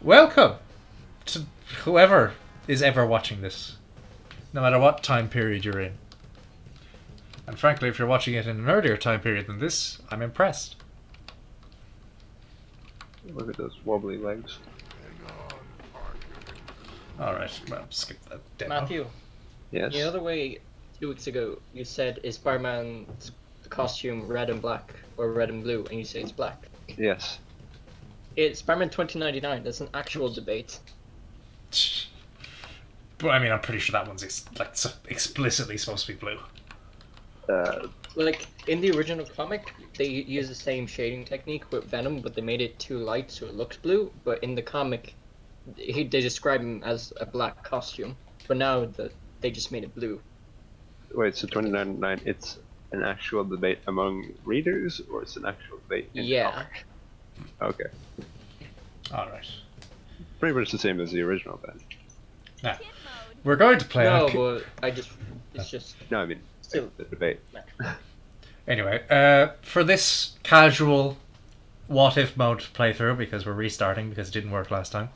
Welcome to whoever is ever watching this, no matter what time period you're in. And frankly, if you're watching it in an earlier time period than this, I'm impressed. Look at those wobbly legs. Alright, well, skip that demo. Matthew, Yes. you know the way 2 weeks ago you said is Spider-Man's costume red and black or red and blue, and you say it's black? Yes. It's Spider-Man 2099. That's an actual debate. But I mean, I'm pretty sure that one's explicitly supposed to be blue. Like in the original comic, they use the same shading technique with Venom, but they made it too light so it looks blue. But in the comic, they describe him as a black costume. But now they just made it blue. Wait, so 2099, it's an actual debate among readers, or it's an actual debate in Yeah. comic? Okay. Alright. Pretty much the same as the original then. Now, we're going to play No, on... but it's just No, I mean, still. the debate. Anyway, for this casual what-if mode playthrough, because we're restarting because it didn't work last time,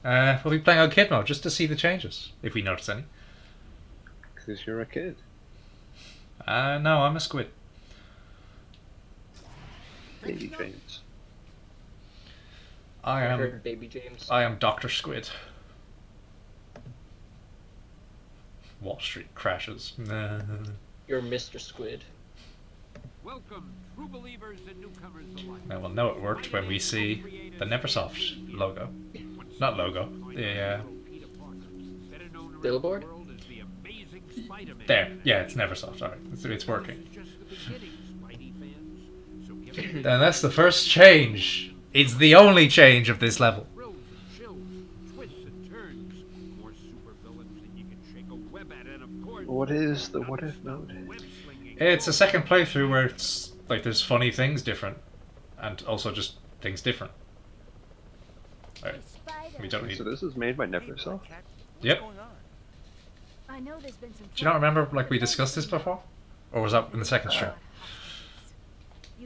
we'll be playing on kid mode just to see the changes, if we notice any. Because you're a kid. No, I'm a squid. Baby James. I I am heard Baby James. Dr. Squid. Wall Street crashes. You're Mr. Squid. Welcome, true believers and newcomers alike. Now we'll know it worked when we see the Neversoft logo. Not logo. The Billboard? there. Yeah, it's Neversoft. Alright, it's working. And that's the first change. It's the only change of this level. What is the what if mode? It's a second playthrough where it's like there's funny things different, and also just things different. Alright, we don't need. So this is made by Neversoft? Yep. I know there's been some. Do you not remember like we discussed this before, or was that in the second stream?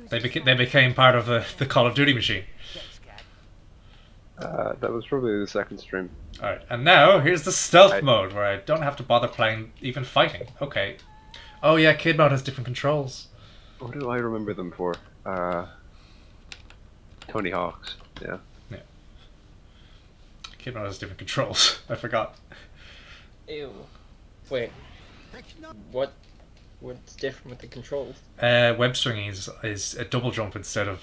They became part of the Call of Duty machine. That was probably the second stream. Alright, and now here's the stealth mode where I don't have to bother playing, even fighting. Okay. Oh yeah, kid mode has different controls. What do I remember them for? Tony Hawk's. Yeah. Yeah. Kid mode has different controls. I forgot. Ew. Wait. What's different with the controls? Web swinging is a double jump instead of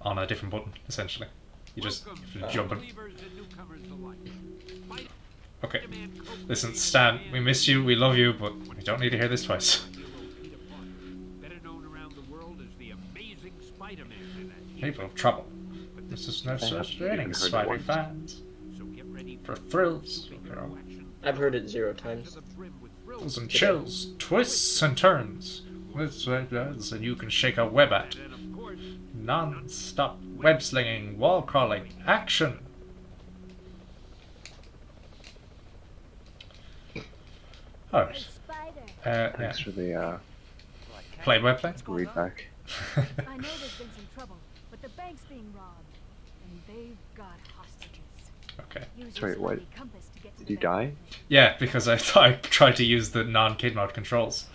on a different button, essentially. You just jump and... Okay. Listen, Stan, we miss you, we love you, but we don't need to hear this twice. People of trouble. This is no such training, Spidey fans. For thrills, you know. I've heard it 0 times. Thrills and chills, twists and turns. And you can shake a web at. Non-stop web slinging, wall crawling, action. Alright. Thanks Yeah. for the Play web play? read back. I know there's been some trouble, but the bank's being robbed, and they've got hostages. Okay. Use Sorry, your what? spidey compass to get to Did the you bank. die? Yeah, because I thought I tried to use the non-kid mode controls.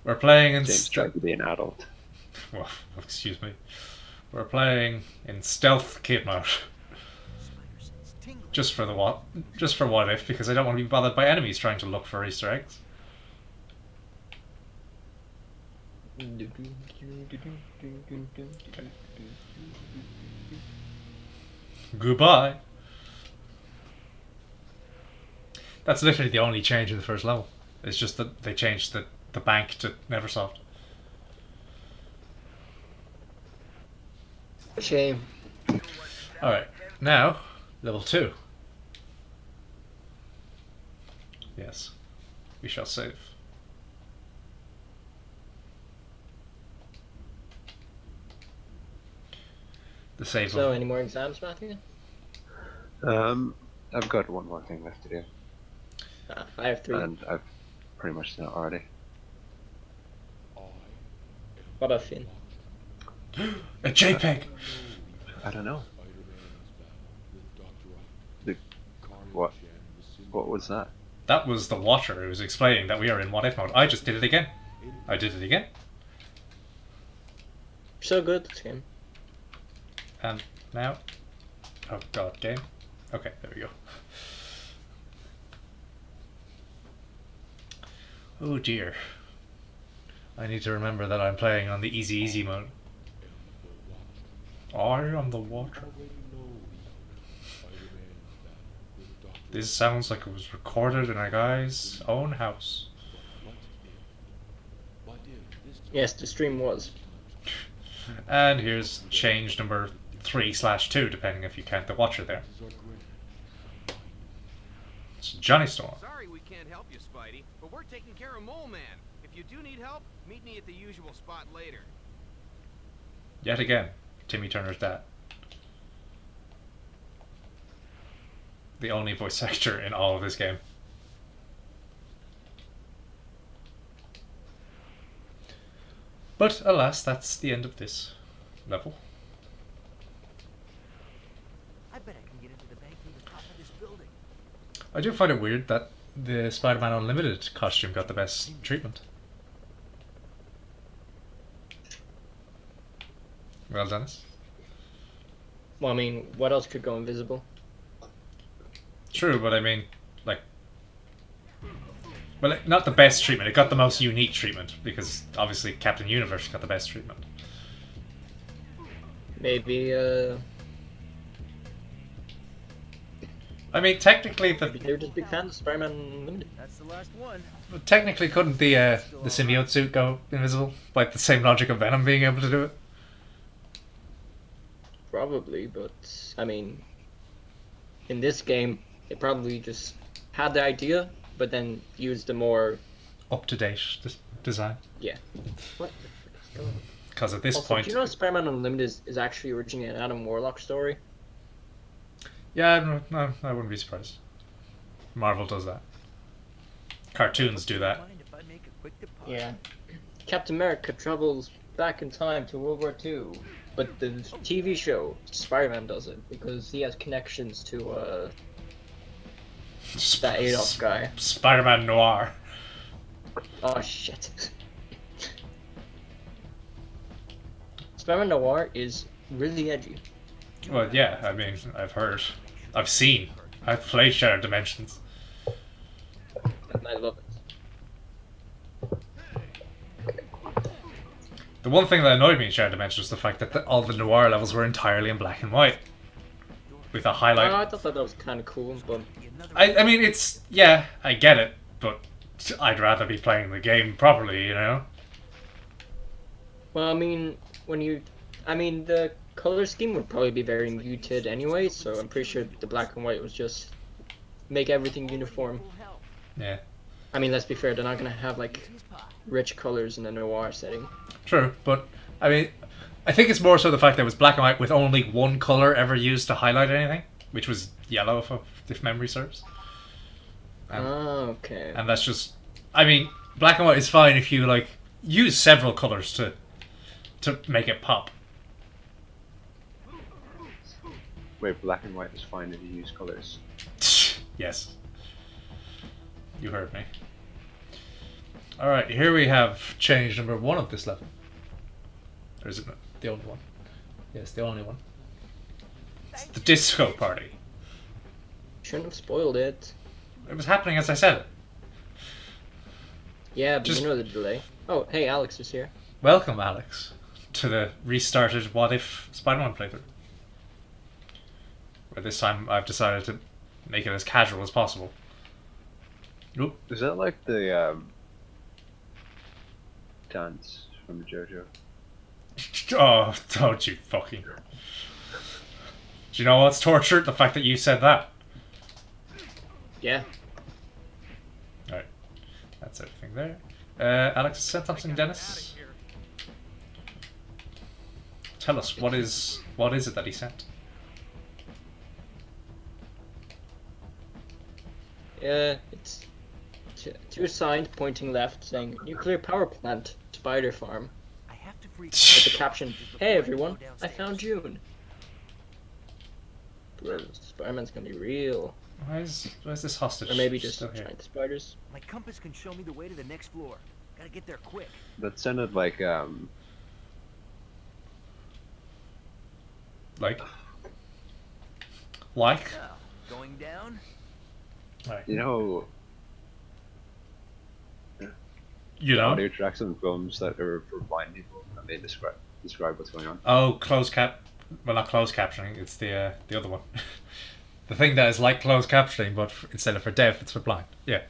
We're playing in James tried to be an adult. well, excuse me. We're playing in stealth kid mode. Just for what if, because I don't want to be bothered by enemies trying to look for Easter eggs. Goodbye. That's literally the only change in the first level. It's just that they changed the bank to Neversoft. Shame. Alright, now, level 2. Yes, we shall save. The save. So, any more exams, Matthew? I've got one more thing left to do, I have 3. and I've pretty much done it already. What about Finn? A JPEG! I don't know. The what? What was that? That was the Watcher who was explaining that we are in what if mode. I just did it again. I did it again. So good, this game. And now... Oh god, game. Okay, there we go. Oh dear. I need to remember that I'm playing on the easy mode. I am the Watcher. This sounds like it was recorded in a guy's own house. Yes, the stream was. And here's change number 3/2, depending if you count the Watcher there. It's Johnny Storm. Sorry we can't help you, Spidey, but we're taking care of Mole Man. If you do need help, meet me at the usual spot later. Yet again, Timmy Turner's dad. The only voice actor in all of this game. But alas, that's the end of this level. I bet I can get into the bank through the top of this building. I do find it weird that the Spider-Man Unlimited costume got the best treatment. Well, Dennis? Well, I mean, what else could go invisible? True, but I mean, like... Well, not the best treatment, it got the most unique treatment, because obviously Captain Universe got the best treatment. Maybe, I mean, technically maybe they were just big fans of Spider-Man Unlimited. That's the last one. Technically, couldn't the symbiote suit go invisible? Like the same logic of Venom being able to do it? Probably, but, I mean, in this game, they probably just had the idea, but then used a more... Up-to-date design. Yeah. What the frick is going on? Because at this Also, point... do you know Spider-Man Unlimited is actually originally an Adam Warlock story? Yeah, no, I wouldn't be surprised. Marvel does that. Cartoons do that. Mind if I make a quick deposit? Yeah. Captain America travels back in time to World War II, but the TV show, Spider-Man does it, because he has connections to, that Adolf guy. Spider-Man Noir. Oh, shit. Spider-Man Noir is really edgy. Well, yeah, I mean, I've heard. I've seen. I've played Shattered Dimensions. And I love it. The one thing that annoyed me in Shattered Dimensions was the fact that all the Noir levels were entirely in black and white. With a highlight. I thought that was kind of cool, but... I mean, it's... Yeah, I get it, but I'd rather be playing the game properly, you know? Well, I mean, when you... I mean, the color scheme would probably be very muted anyway, so I'm pretty sure the black and white was just... make everything uniform. Yeah. I mean, let's be fair, they're not gonna have, like, rich colors in a noir setting. True, but, I mean, I think it's more so the fact that it was black and white with only one color ever used to highlight anything, which was yellow, if memory serves. Okay. And that's just... I mean, black and white is fine if you, like, use several colors to make it pop. Wait, black and white is fine if you use colors. Yes. You heard me. Alright, here we have change number 1 of this level. Or is it the only one? Yes, the only one. It's the disco party. Shouldn't have spoiled it. It was happening as I said it. Yeah, but Just- you know the delay. Oh, hey, Alex is here. Welcome, Alex, to the restarted What If Spider-Man playthrough. Where this time I've decided to make it as casual as possible. Oop. Is that like the dance from JoJo? Oh, don't you fucking... Do you know what's torture? The fact that you said that. Yeah. Alright. That's everything there. Alex, sent something, Dennis? Tell us, what is it that he sent? It's two signs pointing left saying nuclear power plant, spider farm. I have to free. With the caption, "Hey everyone, I found June." Bro, Spider-Man's gonna be real. Why is this hostage Or maybe just still here? giant spiders. My compass can show me the way to the next floor. Gotta get there quick. That sounded like Like? Oh, going down? Right. you know You know? audio tracks in films that are for blind people and they describe what's going on. Oh, closed cap. Well, not closed captioning. It's the other one. The thing that is like closed captioning, but instead of for deaf, it's for blind. Yeah.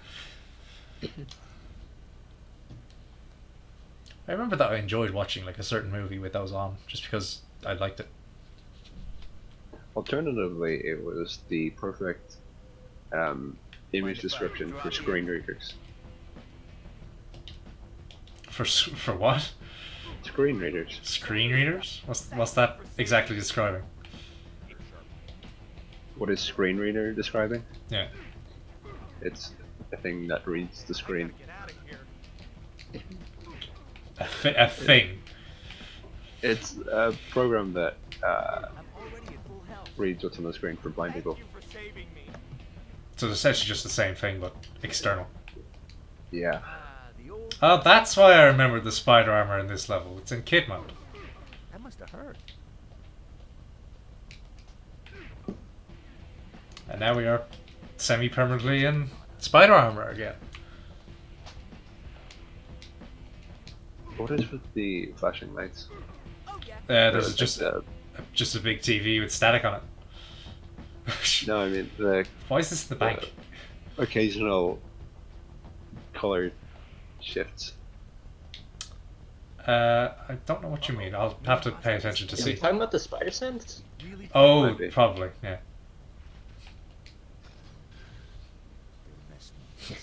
I remember that I enjoyed watching like a certain movie with those on, just because I liked it. Alternatively, it was the perfect image description for screen readers. For what? Screen readers. Screen readers? What's that exactly describing? What is screen reader describing? Yeah. It's a thing that reads the screen. Get out of here. A thing. It's a program that I'm already at full health. reads what's on the screen for blind people. Thank you for saving me. So it's essentially just the same thing, but external. Yeah. The old. Oh, that's why I remember the spider armor in this level. It's in kit mode. That must have hurt. And now we are semi-permanently in spider armor again. What is with the flashing lights? There's Like, just a big TV with static on it. no, I mean the Why is this in the bank? occasional color shifts. I don't know what you mean. I'll have to pay attention to Are you see. talking about the spider sense? Really? Oh, Might be. probably, yeah.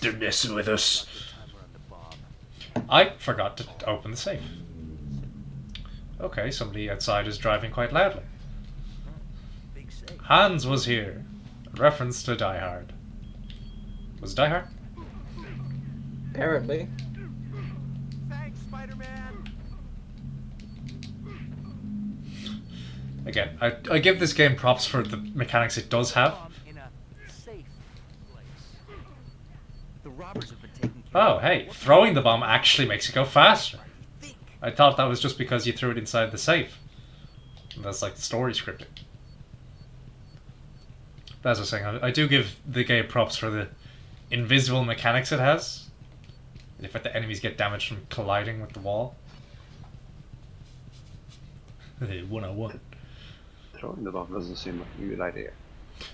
They're messing with us. I forgot to open the safe. Okay, somebody outside is driving quite loudly. Big safe. Hans was here. A reference to Die Hard. Was it Die Hard? Apparently. Thanks, Spider-Man. Again, I give this game props for the mechanics it does have. In a safe place. The robbers have been taken care Oh, of. hey, throwing the bomb actually makes it go faster. Think. I thought that was just because you threw it inside the safe. That's like the story scripting. But as I was saying, I do give the game props for the invisible mechanics it has. If the enemies get damaged from colliding with the wall. 101. Throwing the bomb doesn't seem like a good idea.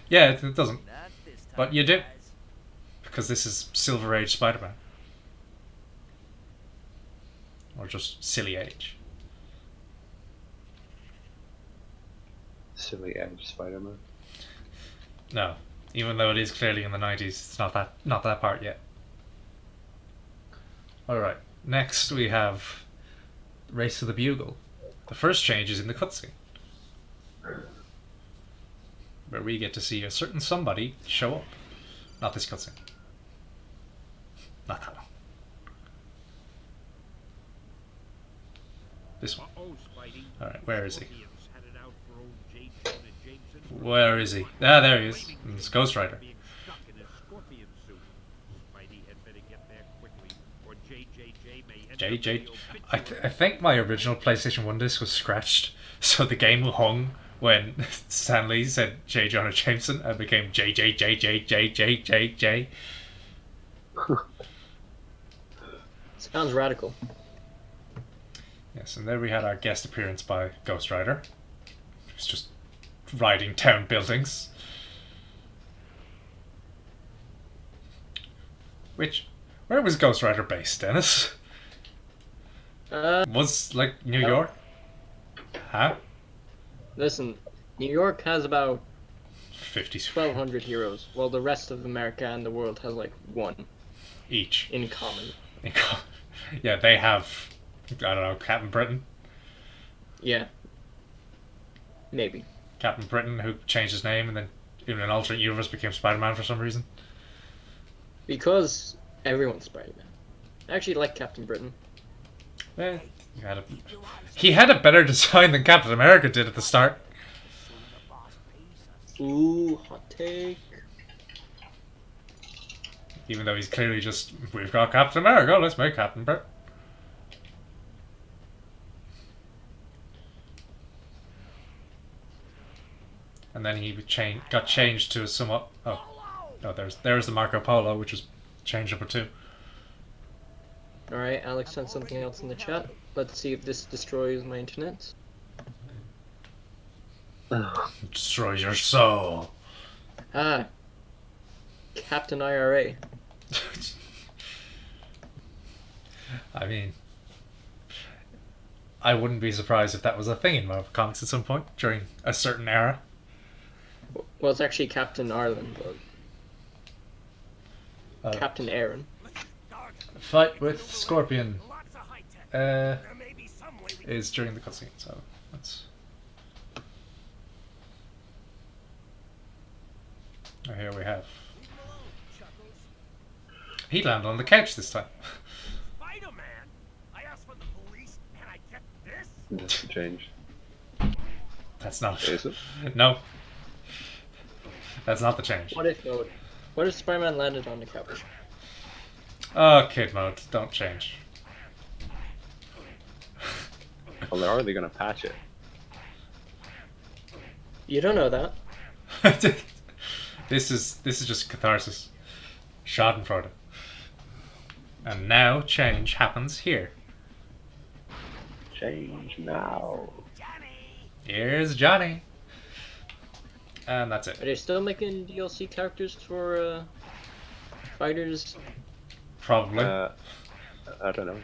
Yeah, it doesn't. Not this time, But you do. guys. Because this is Silver Age Spider-Man. Or just Silly Age. Silly Edge Spider-Man. No. Even though it is clearly in the 90s, it's not that part yet. Alright, next we have Race to the Bugle. The first change is in the cutscene, where we get to see a certain somebody show up. Not this cutscene. Not that one. This one. Oh, Spidey. Alright, where is he? Scorpions had it out for old J. Jonah Jameson. Where is he? Ah, there he is. It's Ghost Rider. Being stuck in his scorpion suit. Spidey had better get there quickly, or JJJ may end up in JJ. the obituary. I think my original PlayStation 1 disc was scratched, so the game hung when Stan Lee said J. Jonah Jameson and became JJJJJJJJ. Sounds radical. Yes, and there we had our guest appearance by Ghost Rider. He was just riding town buildings. Where was Ghost Rider based, Dennis? Was like New No. York? Huh? Listen, New York has about 50 1,200 heroes, while the rest of America and the world has like one each. in common. Yeah, they have, I don't know, Captain Britain. Yeah. Maybe. Captain Britain, who changed his name and then in an alternate universe became Spider-Man for some reason. Because everyone's Spider-Man. I actually like Captain Britain. Eh, he had a better design than Captain America did at the start. Ooh, hot take. Even though he's clearly just, we've got Captain America, let's make Captain America. And then he got changed to a somewhat. Oh, there's the Marco Polo, which was change number 2. Alright, Alex sent something else in the chat. Let's see if this destroys my internet. It destroys your soul. Ah. Captain IRA. I mean, I wouldn't be surprised if that was a thing in Marvel Comics at some point during a certain era. Well, it's actually Captain Ireland, but Captain Aaron. Fight with Scorpion is during the cutscene, so let's. Oh, here we have. He landed on the couch this time. Spider-Man? I asked for the police and I get this? That's the change. That's not. Is it? No. That's not the change. What if Spider-Man landed on the couch? Oh, kid mode, don't change. Well, they're already gonna patch it. You don't know that. This is just catharsis. Schadenfreude. And now change happens here. Change now. Here's Johnny. And that's it. Are they still making DLC characters for fighters? Probably. I don't know.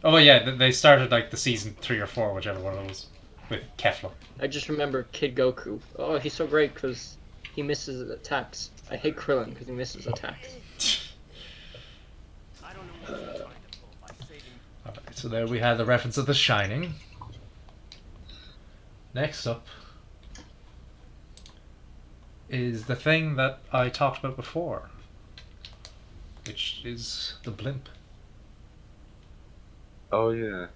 Oh yeah, they started like the season 3 or 4, whichever one it was, with Kefla. I just remember Kid Goku. Oh, he's so great because he misses attacks. I hate Krillin because he misses attacks. Alright, so there we had the reference of The Shining. Next up is the thing that I talked about before, which is the blimp. Oh yeah.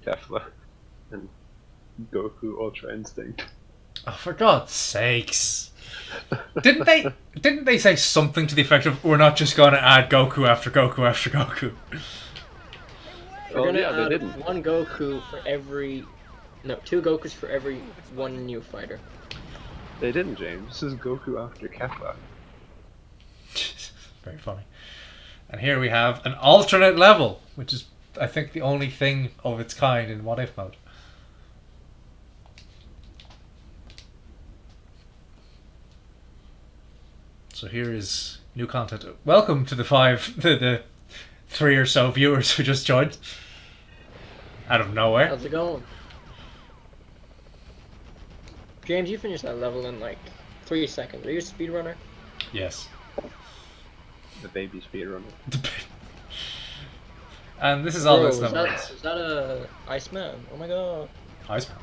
Kefla and Goku Ultra Instinct. Oh, for God's sakes! Didn't they say something to the effect of we're not just going to add Goku after Goku after Goku? We're gonna they add didn't. one Goku for every... No, 2 Gokus for every 1 new fighter. They didn't, James. This is Goku after Kefla. Very funny. And here we have an alternate level, which is, I think, the only thing of its kind in What If mode. So here is new content. Welcome to the 3 or so viewers who just joined out of nowhere. How's it going? James, you finished that level in like 3 seconds. Are you a speedrunner? Yes. The baby speedrunner. And this is all Bro, this is level that, is that a Iceman? Oh my god. Iceman.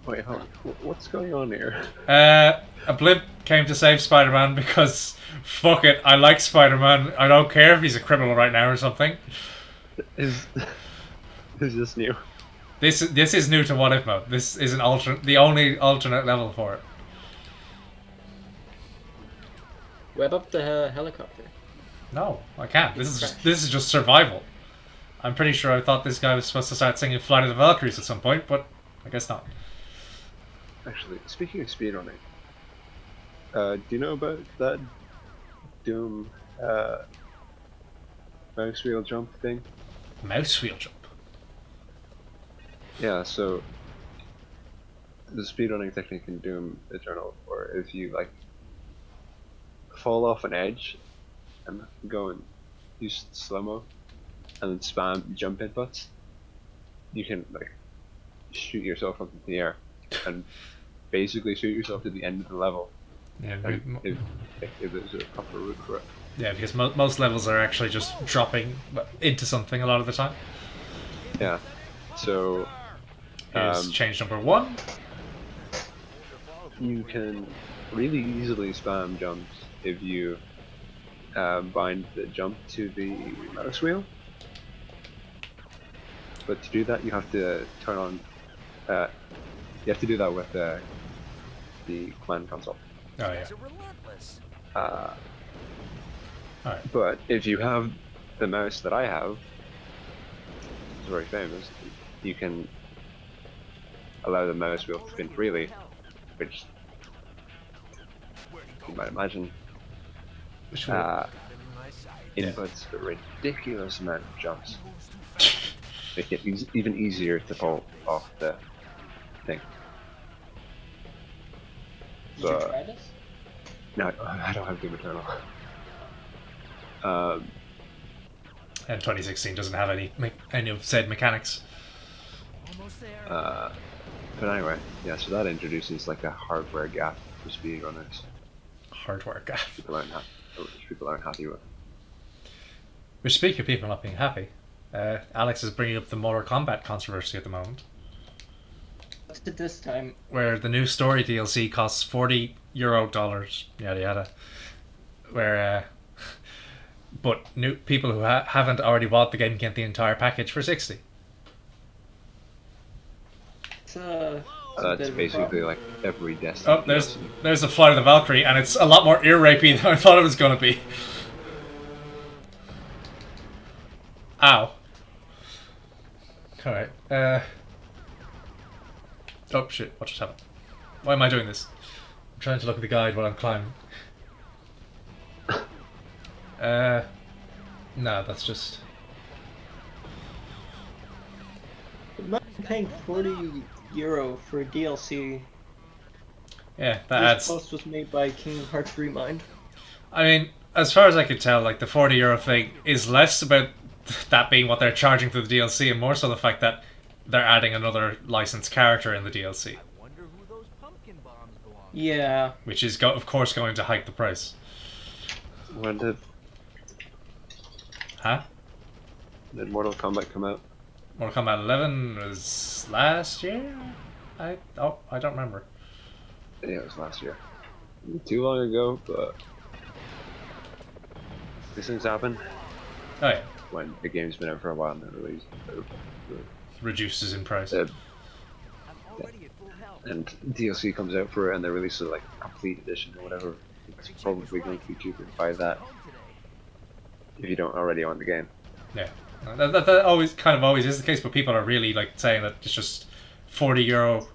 Wait, hold on. What's going on here? A blimp came to save Spider-Man because fuck it, I like Spider-Man. I don't care if he's a criminal right now or something. Is this new? This is new to What If mode. This is the only alternate level for it. Web up the helicopter. No, I can't. This is just survival. I'm pretty sure I thought this guy was supposed to start singing Flight of the Valkyries at some point, but I guess not. Actually, speaking of speedrunning, do you know about that Doom mouse wheel jump thing? Mouse wheel jump. Yeah, so the speedrunning technique in Doom Eternal, or if you like fall off an edge and go and use slow-mo and then spam jump inputs, you can like shoot yourself up into the air and basically shoot yourself to the end of the level. Yeah, if there's a proper route for it. yeah, because most levels are actually just dropping into something a lot of the time. Yeah. So Here's change number 1. you can really easily spam jumps if you bind the jump to the mouse wheel. But to do that, you have to turn on You have to do that with the command console. Oh yeah. Guys are relentless. Alright. But if you have the mouse that I have, it's very famous. You can allow the mouse wheel to spin freely, which you might imagine Sure. My side. inputs a ridiculous amount of jumps. Make it even easier to fall off the thing. Did you try this? No, I don't have Doom Eternal. And 2016 doesn't have any of said mechanics. Almost there. But anyway, yeah, so that introduces like a hardware gap for speedrunners. Hardware gap. Which people aren't happy with. Which, speaking of people not being happy, Alex is bringing up the Mortal Kombat controversy at the moment, What's it this time? where the new story DLC costs €40, yada yada. Where, but new people who haven't already bought the game can get the entire package for 60. It's a bit That's of a basically problem. like every Destiny. Oh, there's the Flight of the Valkyrie, and it's a lot more ear rapey than I thought it was going to be. Ow. Alright, oh shit, what just happened? Why am I doing this? I'm trying to look at the guide while I'm climbing. No, that's just... Not paying €40 for DLC. Yeah, that This adds... post was made by King Hearts Remind. I mean, as far as I could tell, like, the €40 thing is less about that being what they're charging for the DLC, and more so the fact that they're adding another licensed character in the DLC, I wonder who those pumpkin bombs belong to. Yeah. which is, of course, going to hike the price. When did Huh? Mortal Kombat come out? Mortal Kombat 11 was last year? I don't remember. Yeah, it was last year. Too long ago, but these things happen Oh yeah, when the game's been out for a while and they're released. reduces in price. I'm already at full health. And DLC comes out for it and they release it like complete edition or whatever. It's probably going to be cheaper to buy that Home today. if you don't already own the game. Yeah, that always is the case, but people are really like saying that it's just €40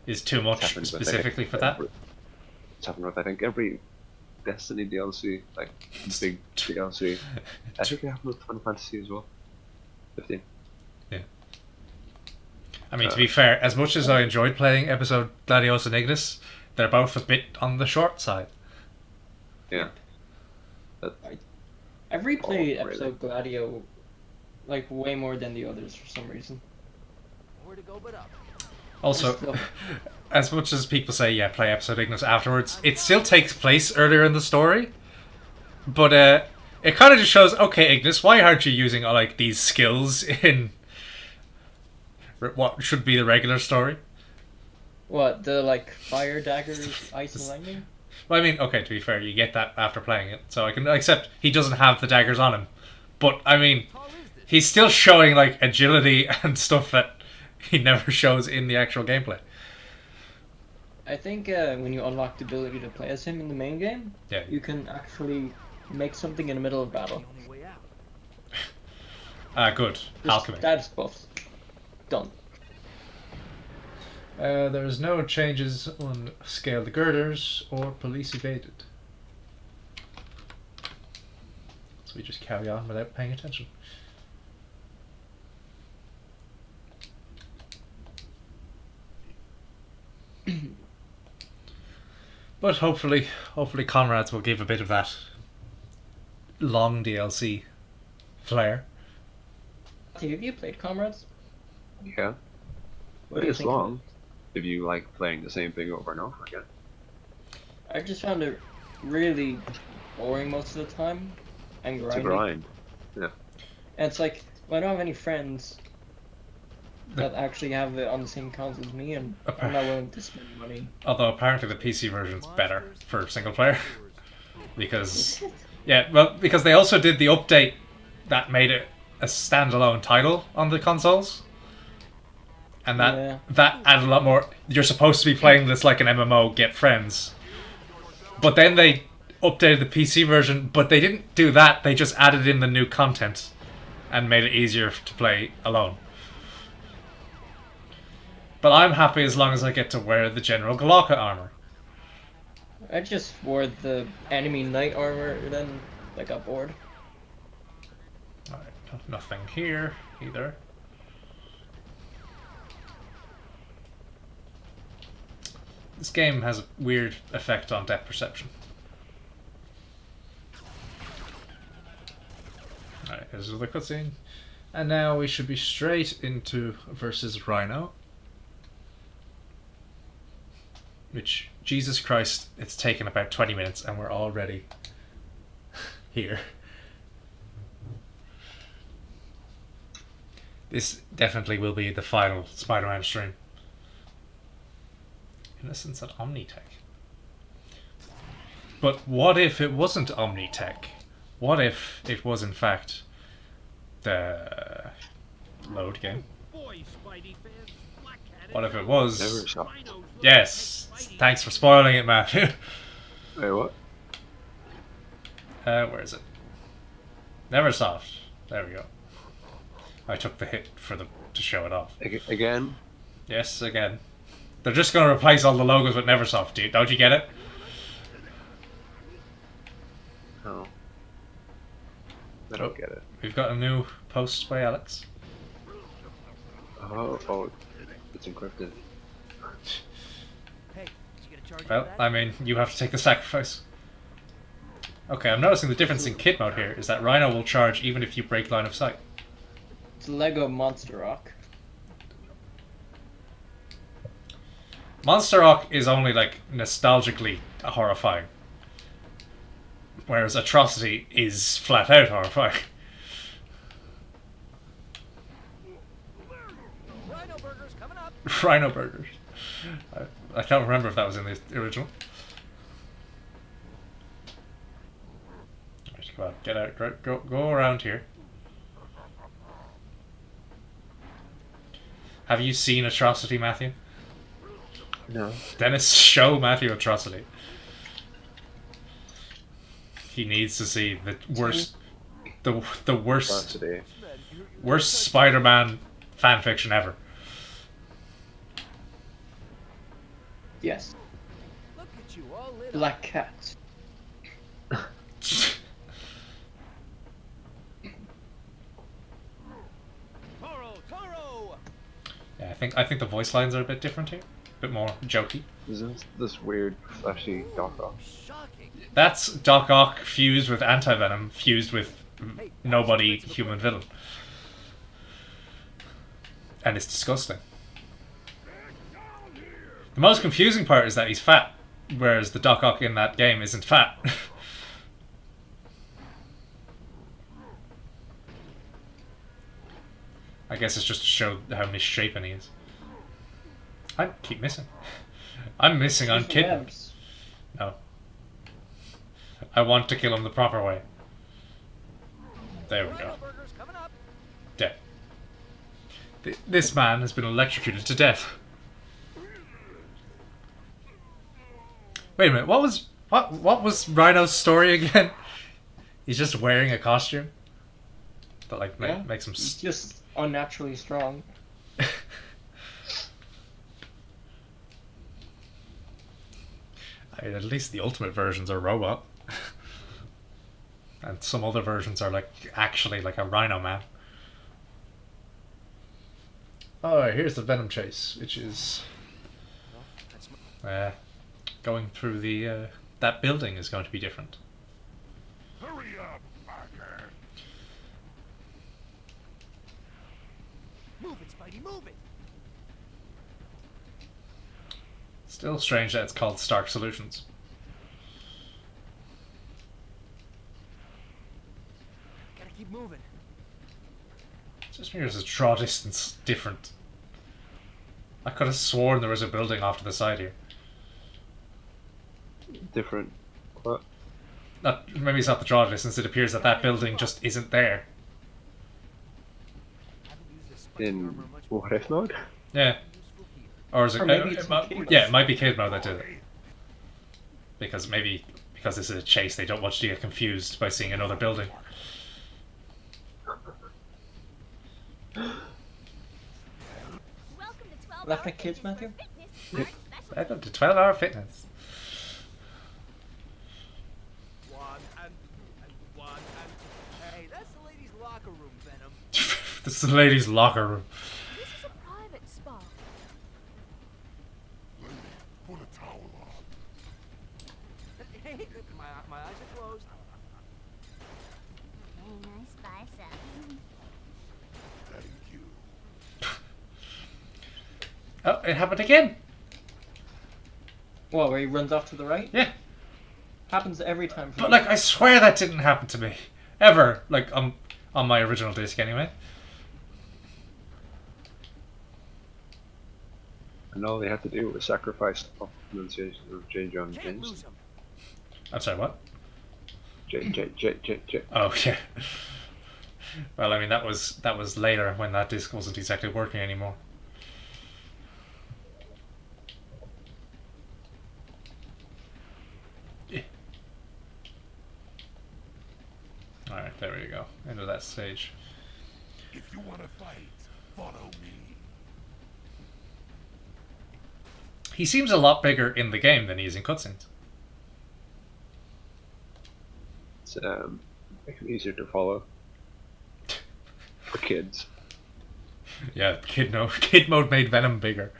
is too much It's happened with, specifically for that. It's happened with I think every Destiny DLC, like big DLC. I think it happened with Final Fantasy as well. 15. I mean, to be fair, as much as I enjoyed playing episode Gladios and Ignis, they're both a bit on the short side. Yeah. I've replayed Oh, really? episode Gladio like way more than the others for some reason. Where to go but up. Also, Still. as much as people say, yeah, play episode Ignis afterwards, it still takes place earlier in the story. But it kind of just shows, okay, Ignis, why aren't you using like these skills in what should be the regular story? What, the like fire daggers, ice and lightning? Well, I mean, okay, to be fair, you get that after playing it, so I can accept he doesn't have the daggers on him. But, I mean, he's still showing, like, agility and stuff that he never shows in the actual gameplay. I think when you unlock the ability to play as him in the main game, Yeah. you can actually make something in the middle of battle. The only way out. Good. Alchemy. Status buffs. Done. There's no changes on scale the girders or police evaded. So we just carry on without paying attention. But hopefully Conrads will give a bit of that long DLC flair. Have you played Comrades? Yeah. What do you It's think? long if you like playing the same thing over and over again. I just found it really boring most of the time and It's a grinding. grind. And it's like, well, I don't have any friends that actually have it on the same console as me, and I'm not willing to spend money. Although apparently the PC version's better for single player. Because because they also did the update that made it a standalone title on the consoles. and Yeah. that added a lot more. You're supposed to be playing this like an MMO, get friends, but then they updated the PC version, but they didn't do that. They just added in the new content and made it easier to play alone. But I'm happy as long as I get to wear the General Galaka armor. I just wore the enemy knight armor, then I got bored. Alright, nothing here either. This game has a weird effect on depth perception. Alright, here's another cutscene. And now we should be straight into versus Rhino. Which, Jesus Christ, it's taken about 20 minutes and we're already here. This definitely will be the final Spider-Man stream. Innocence at Omnitech. But what if it wasn't Omnitech? What if it was in fact the load game? Boy, Spidey fans, black-hatted What if it was? Neversoft. rhinos look Yes. like Spidey. Thanks for spoiling it, Matthew. Wait, what? Where is it? Neversoft. There we go. I took the hit for to show it off. Again? Yes, again. They're just going to replace all the logos with Neversoft, dude. Don't you get it? Oh. I don't get it. We've got a new post by Alex. Oh, it's encrypted. Hey, did you get a charge Well, for that? I mean, you have to take the sacrifice. Okay, I'm noticing the difference in kit mode here is that Rhino will charge even if you break line of sight. It's Lego Monster Rock. Monster Rock is only like nostalgically horrifying, whereas Atrocity is flat out horrifying. Rhino burgers coming up. Rhino burgers. I can't remember if that was in the original. Right, come on, get out, go around here. Have you seen Atrocity, Matthew? No. Dennis, show Matthew Atrocity. He needs to see the worst, the worst, Today. worst Spider-Man fanfiction ever. Yes. Look at you all lit up. Black Cat. Toro! Yeah, I think the voice lines are a bit different here, a bit more jokey. Isn't this weird, flashy Doc Ock? Shocking. That's Doc Ock fused with Anti-Venom fused with nobody human villain, and it's disgusting. The most confusing part is that he's fat, whereas the Doc Ock in that game isn't fat. I guess it's just to show how misshapen he is. I keep missing. I'm missing on Kid. Webs. No. I want to kill him the proper way. There we go. Rhino burgers coming up. Dead. This man has been electrocuted to death. Wait a minute, what was Rhino's story again? He's just wearing a costume that like Yeah. makes him. He's just unnaturally strong. I mean, at least the ultimate versions are robot, and some other versions are like actually like a Rhino man. Oh, here's the Venom chase, which is That's my... going through the that building is going to be different. Hurry up, Parker! Move it, Spidey, move it. Still strange that it's called Stark Solutions. Gotta keep moving. Just because the draw distance different. I could have sworn there was a building off to the side here. Different. What? Maybe it's not the draw distance. It appears that that building just isn't there. Haven't used this Spidey In armor much what if mode? Yeah. Or is it? Or maybe it's yeah, it might be kid mode that did it. Because because this is a chase, they don't want you to get confused by seeing another building. Left my kids, Matthew? Welcome to 12-hour fitness. Hey, that's the ladies' locker room, Venom. This is the ladies' locker room. This is a private spa. Put a towel on. Hey, my eyes are closed. Very nice biceps. Thank you. Oh, it happened again. What, where he runs off to the right? Yeah. Happens every time for But you. like, I swear that didn't happen to me. Ever. Like, on my original disc anyway. And all they had to do was sacrifice the pronunciation of J. John Can't lose James. him. I'm sorry, what? J. Oh, yeah. Well, I mean, that was later when that disc wasn't exactly working anymore. Yeah. Alright, there we go. End of that stage. If you want to fight, follow me. He seems a lot bigger in the game than he is in cutscenes. It's making it easier to follow for kids. Yeah, kid mode made Venom bigger.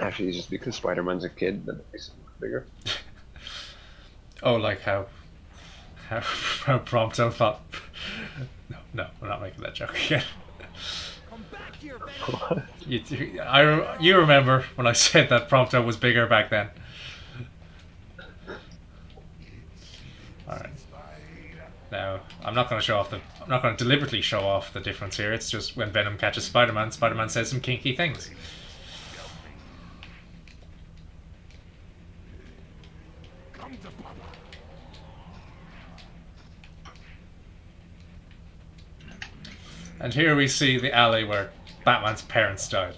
Actually, it's just because Spider-Man's a kid that makes him look bigger. Oh, like how Prompto thought. No, we're not making that joke again. Come back here, Venom. You remember when I said that Prompto was bigger back then? All right. Now I'm not going to deliberately show off the difference here. It's just when Venom catches Spider-Man, Spider-Man says some kinky things. Come to Papa. And here we see the alley where Batman's parents died.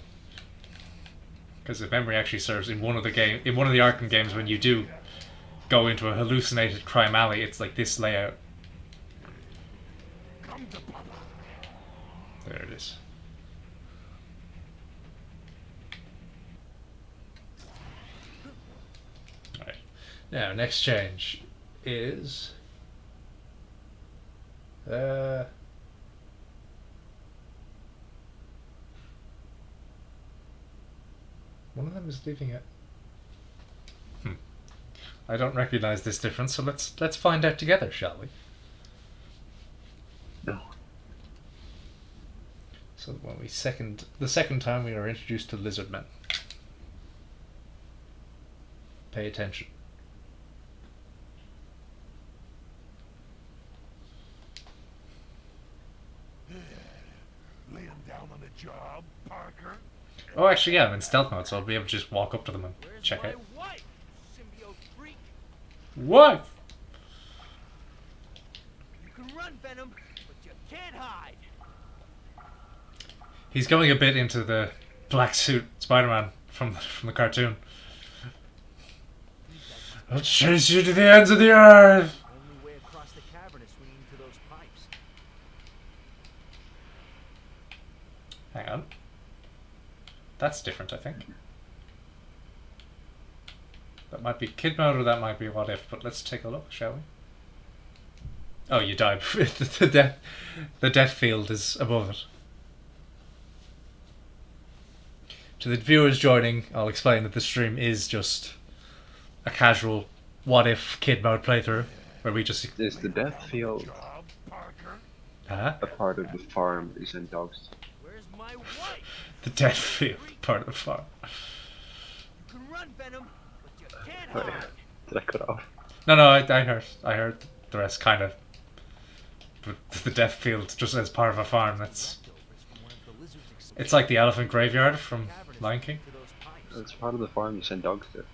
Because if memory actually serves, in one of the Arkham games, when you do go into a hallucinated crime alley, it's like this layout. Come to Papa. There it is. Alright. Now, next change is... one of them is leaving it. I don't recognize this difference, so let's find out together, shall we? No. So when the second time we are introduced to lizard men. Pay attention. Laying down on the job, Parker. Oh, actually, yeah, I'm in stealth mode, so I'll be able to just walk up to them and Where's check my out. wife, symbiote freak? What? You can run, Venom, but you can't hide. He's going a bit into the black suit Spider-Man from the cartoon. I'll chase you to the ends of the earth. Only way across the cavern is swinging to those pipes. Hang on. That's different, I think. That might be kid mode or that might be what if, but let's take a look, shall we? Oh, you died. the death field is above it. To the viewers joining, I'll explain that the stream is just a casual what if kid mode playthrough where we just... Is the death field Job, Parker. Huh? a part of the farm they send dogs to? Where's my wife? The death field part of the farm. You can run, Venom, but you can't Oh, yeah. hide. Did I cut off? No, I heard the rest kind of. But the death field just as part of a farm. It's like the elephant graveyard from Lion King. It's part of the farm you send dogs to.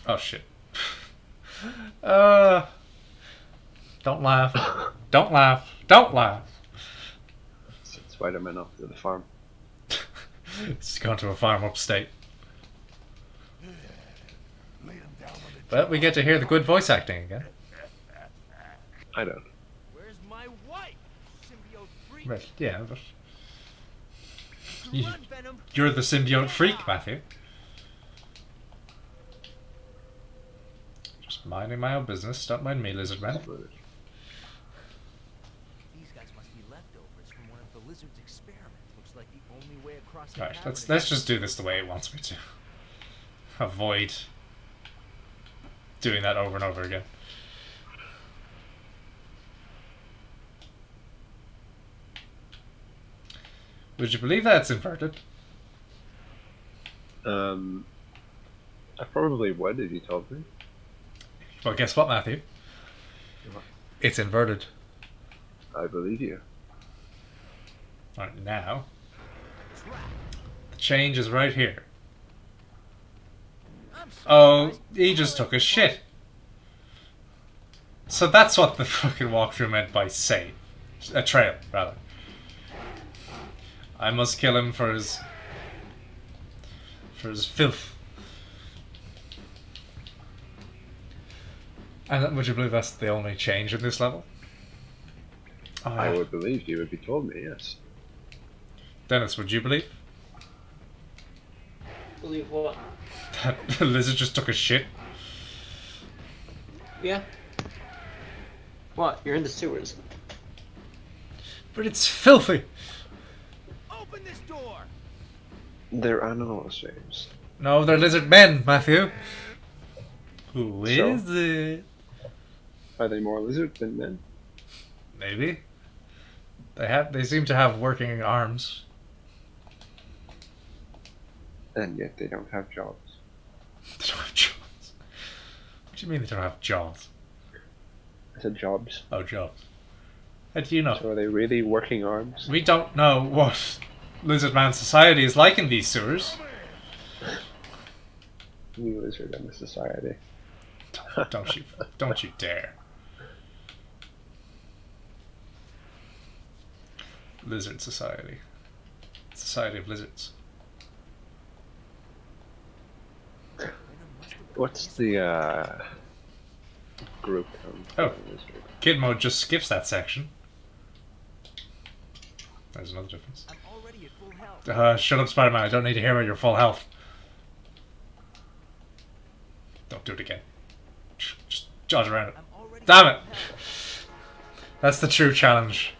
Oh shit. Don't laugh. Don't laugh. Don't laugh. Send Spider-Man off to the farm. He's gone to a farm upstate. Lay him down on the Well, we get to hear the good voice acting again. I don't. Where's my wife? Symbiote freak. Right, yeah, but You run, Venom. you're the symbiote freak, Matthew. Just minding my own business. Don't mind me, lizard man. These guys must be leftovers from one of the lizard's experiments. Looks like the only way across the Right, cavern let's is- just do this the way it wants me to. Avoid doing that over and over again. Would you believe that it's inverted? I probably would if you told me. Well, guess what, Matthew? It's inverted. I believe you. Right, now, the change is right here. Oh, he just took a shit. So that's what the fucking walkthrough meant by save. A trail, rather. I must kill him for his filth. And would you believe that's the only change in this level? Oh, I yeah. would believe you if you told me, yes. Dennis, would you believe Believe what? that the lizard just took a shit? Yeah. What? You're in the sewers. But it's filthy. Open this door. They're animals, James. No, they're lizard men, Matthew. Who So? is it? Are they more lizard than men? Maybe. They seem to have working arms. And yet they don't have jaws. They don't have jaws. What do you mean they don't have jaws? I said jobs. Oh, jaws. How do you know? So are they really working arms? We don't know what lizard man society is like in these sewers. We lizard in the society. Don't you dare. Lizard society. Society of lizards. What's the group? Oh. Kid mode just skips that section. There's another difference. I'm already at full health. Shut up, Spider-Man. I don't need to hear about your full health. Don't do it again. Just dodge around it. I'm already Damn at it! full health. That's the true challenge.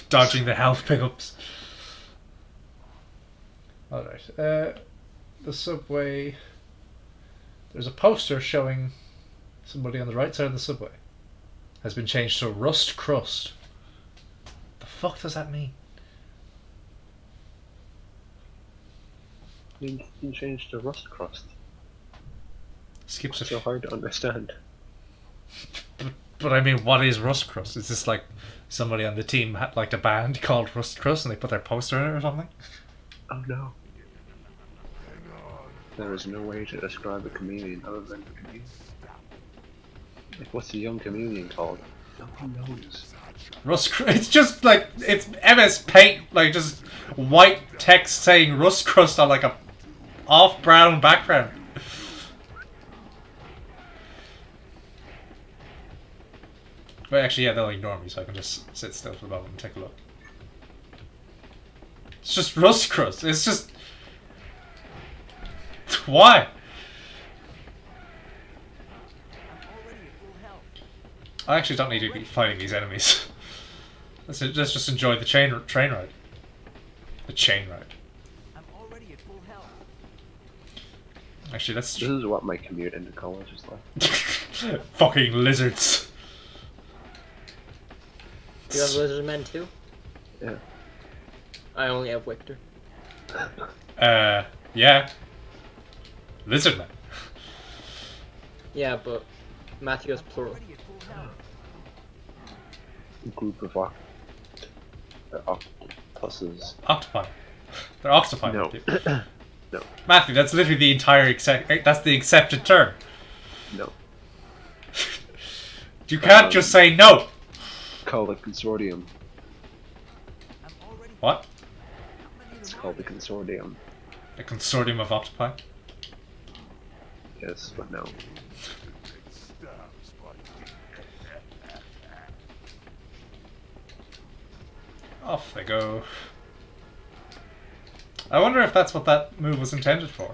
Dodging the health pickups. Alright. The subway. There's a poster showing somebody on the right side of the subway. Has been changed to rust crust. The fuck does that mean? You changed to rust crust. Skips a So hard to understand. But I mean, what is Rust Crust? Is this like somebody on the team had like a band called Rust Crust and they put their poster in it or something? Oh no. There is no way to describe a chameleon other than a chameleon. Like, what's a young chameleon called? Who knows? Rust Crust. It's just like it's MS Paint, like just white text saying Rust Crust on like a off brown background. But actually, yeah, they'll ignore me, so I can just sit still for a moment and take a look. It's just Rust Crust. It's just why? I'm already at full health. I actually don't need to be fighting these enemies. Let's just enjoy the train ride. The chain ride. I'm already at full health. Actually, let's This is what my commute into college is like. fucking lizards. You have lizard men too? Yeah. I only have Victor. Yeah. Lizard man. Yeah, but Matthew has plural. Already at full health. Group of octopuses. Octopi. They're octopi. No. Matthew. No. Matthew, that's literally the entire that's the accepted term. No. You can't just say no. Called a consortium. What? It's called the Consortium. A consortium of octopi? Yes, but no. Off they go. I wonder if that's what that move was intended for.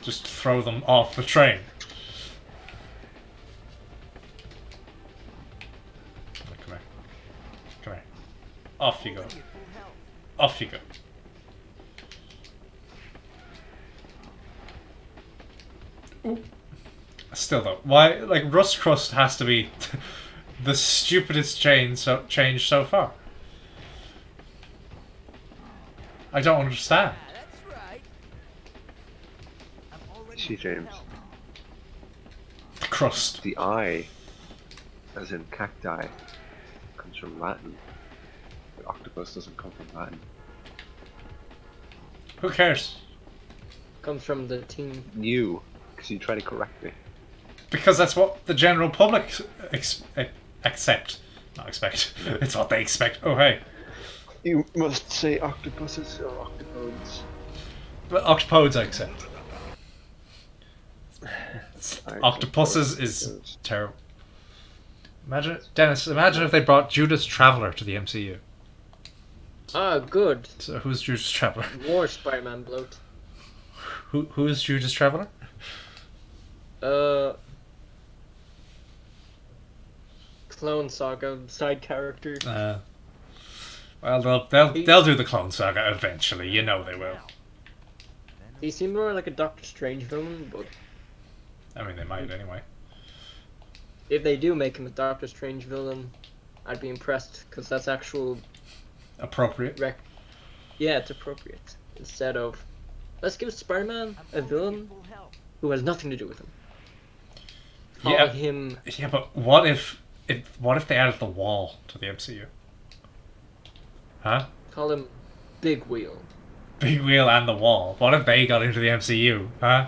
Just throw them off the train. Come here. Come here. Off you go. Off you go. Ooh. Still though, why, like, Rust Crust has to be the stupidest change so far. I don't understand. See, James. Crust. The I, as in cacti, comes from Latin. But octopus doesn't come from Latin. Who cares? Comes from the team. You, because you try to correct me. Because that's what the general public accept. Not expect. It's what they expect. Oh, hey. You must say octopuses or octopodes. But octopodes I accept. Octopuses is terrible. Imagine, Dennis, imagine if they brought Judas Traveler to the MCU. Ah, good. So who's Judas Traveler? More Spider-Man bloat. Who is Judas Traveler? Clone Saga side character. Well, they'll do the Clone Saga eventually. You know they will. He seemed more like a Doctor Strange villain, but I mean, they might anyway. if they do make him a Doctor Strange villain, I'd be impressed because that's actual Appropriate. Yeah, it's appropriate. Instead of let's give Spider-Man a villain who has nothing to do with him. Call Yeah. him. Yeah, but what if they added the Wall to the MCU? Huh? Call him Big Wheel. Big Wheel and the Wall. What if they got into the MCU? Huh?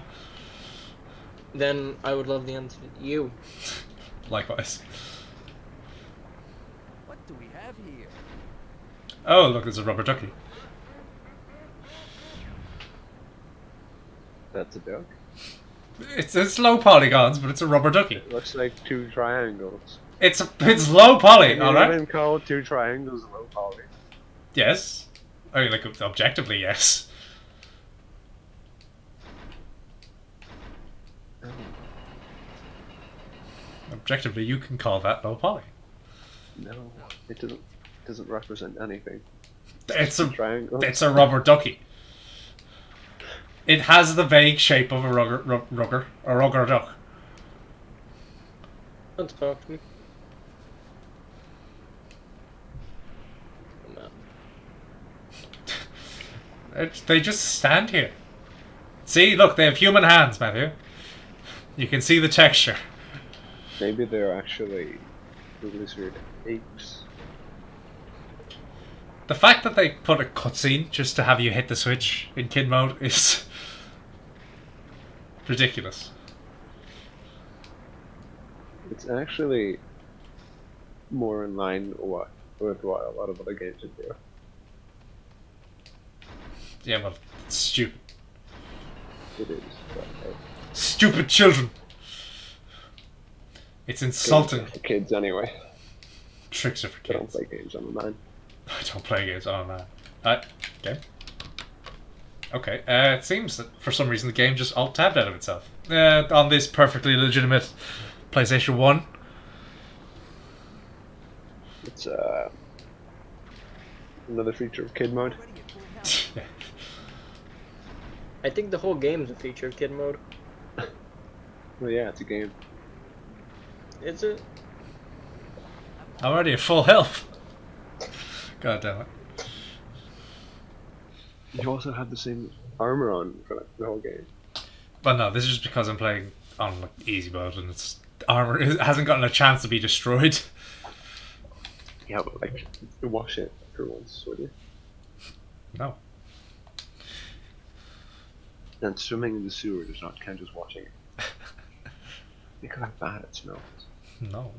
Then I would love the MCU. Likewise. What do we have here? Oh, look, there's a rubber ducky. That's a duck. It's low polygons, but it's a rubber ducky. It looks like two triangles. It's low poly, Have alright? you been called two triangles low poly? Yes. I mean, like, objectively, yes. Objectively, you can call that low poly. No, it doesn't represent anything. It's a triangle. It's a rubber ducky. It has the vague shape of a rugger duck. Don't talk to me. Oh, man. They just stand here. See, look, they have human hands, Matthew. You can see the texture. Maybe they're actually lizard apes. The fact that they put a cutscene just to have you hit the switch in kid mode is ridiculous. It's actually more in line with what a lot of other games would do. Yeah, well, it's stupid. It is. But, Stupid children! It's insulting. games are for kids anyway. Tricks are for I don't kids. play games on the man. I don't play games. Oh man. Game? Okay. It seems that for some reason the game just alt-tabbed out of itself. On this perfectly legitimate PlayStation 1. It's another feature of kid mode. Yeah. I think the whole game's a feature of kid mode. Well, yeah, it's a game. Is it? I'm already at full health. God damn it. You also have the same armor on for like, the whole game. But no, this is just because I'm playing on like easy mode and its armor hasn't gotten a chance to be destroyed. Yeah, but like, wash it for once, would you? No. And swimming in the sewer does not count as washing it. Look how bad it smells. No.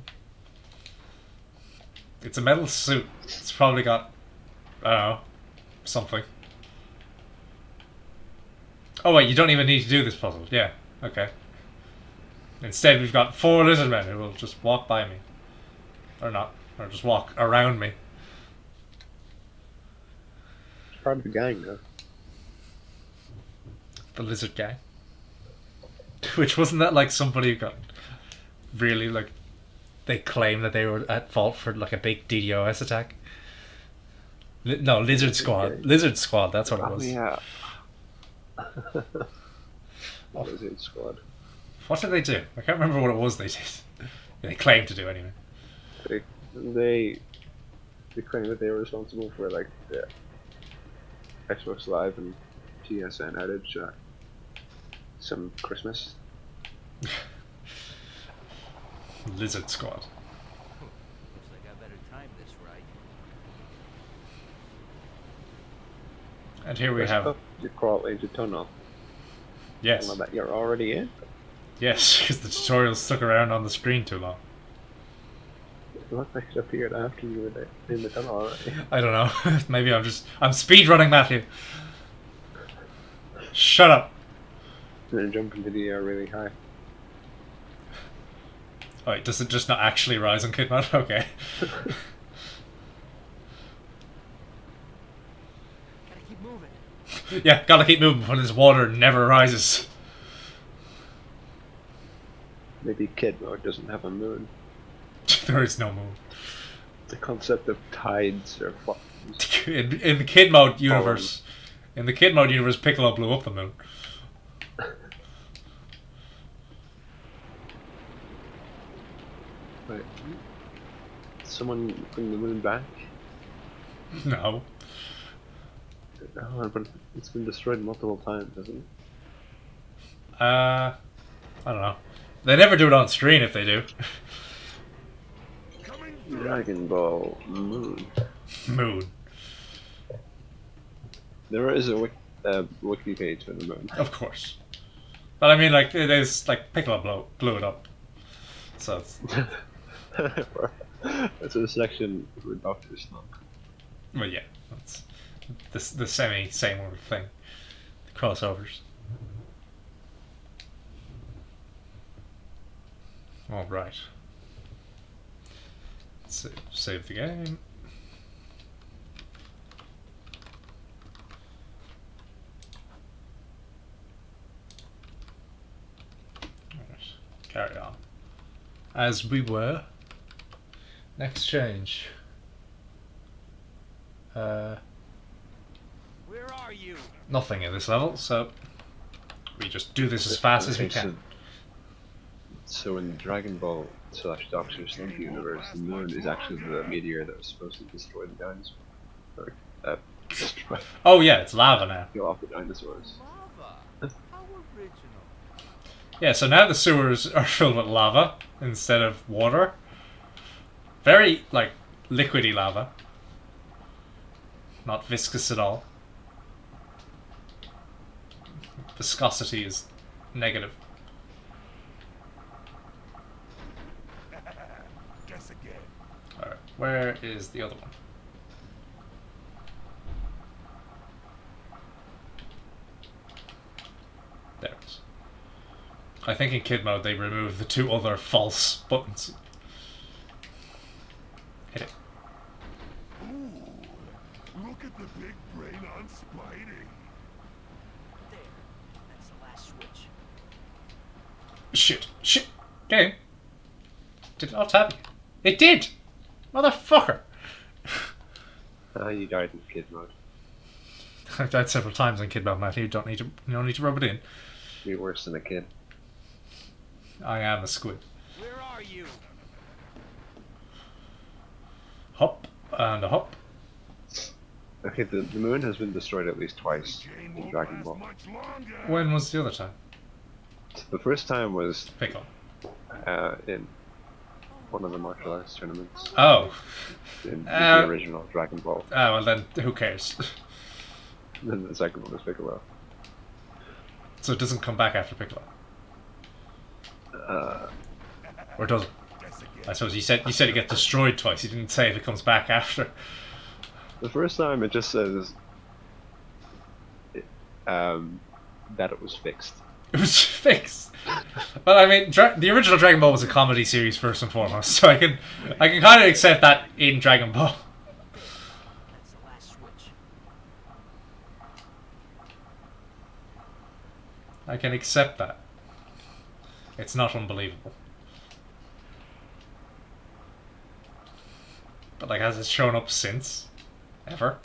It's a metal suit. It's probably got I don't know, something. Oh wait, you don't even need to do this puzzle. Yeah, okay. Instead, we've got 4 lizard men who will just walk by me. Or not. Or just walk around me. It's part of the gang, though. The lizard gang. Which, wasn't that like somebody who got really, like, they claim that they were at fault for like a big DDoS attack? No, Lizard Squad. Lizard Squad, that's what it was. Yeah. Lizard Squad. What did they do? I can't remember what it was they did. They claimed to do anyway. They claim that they were responsible for like the Xbox Live and PSN outage some Christmas. Lizard Squad. Looks like I better time this right. And here we have... You crawl into tunnel. Yes. Tunnel that you're already in. Yes, because the tutorial stuck around on the screen too long. It looked like it appeared after you were in the tunnel already. I don't know. Maybe I'm speedrunning, Matthew. Shut up. And then jump into the air really high. Oh, wait, does it just not actually rise on Kid Mode? Okay. Gotta keep moving. Yeah, gotta keep moving before this water never rises. Maybe Kid Mode doesn't have a moon. There is no moon. The concept of tides or In the Kid Mode universe, Piccolo blew up the moon. Wait, someone bring the moon back? No. No, but it's been destroyed multiple times, hasn't it? I don't know. They never do it on screen if they do. Dragon Ball Moon. Moon. There is a wiki page for the moon. Of course. But I mean, like, it is, like, Piccolo blew it up. So it's... That's a section with Dr. Slump. Well, yeah. That's the same old thing. The crossovers. Alright. Save the game. Alright. Carry on. As we were. Next change. Where are you? Nothing in this level, so we just do this as fast as we can. So in Dragon Ball / Dr. Slump universe, the moon is actually the meteor that was supposed to destroy the dinosaurs. Or, destroy. Oh yeah, it's lava now. Kill off the dinosaurs. Lava. How original. Yeah, so now the sewers are filled with lava instead of water. Very, like, liquidy lava. Not viscous at all. Viscosity is negative. Guess again. Alright, where is the other one? There it is. I think in Kid Mode they removed the 2 other false buttons. Hit it. Ooh, look at the big brain on Spidey. There. That's the last switch. Shit. Shit. Game. Did it not tap you? It did! Motherfucker! You died in Kid Mode. I've died several times in Kid Mode, Matthew. You don't need to rub it in. You're worse than a kid. I am a squid. Where are you? Hop and a hop. Okay, the moon has been destroyed at least twice Jane in won't Dragon last Ball. much longer. When was the other time? The first time was Piccolo. in one of the martial arts tournaments Oh. in the original Dragon Ball. Ah, well then, who cares? Then the second one was Piccolo. So it doesn't come back after Piccolo? Or does it? Guess again. I suppose you said it get destroyed twice. You didn't say if it comes back after. The first time it just says that it was fixed. It was fixed. Well, I mean, the original Dragon Ball was a comedy series first and foremost, so I can kind of accept that in Dragon Ball. That's the last switch. I can accept that. It's not unbelievable. But like, has it shown up since? Ever?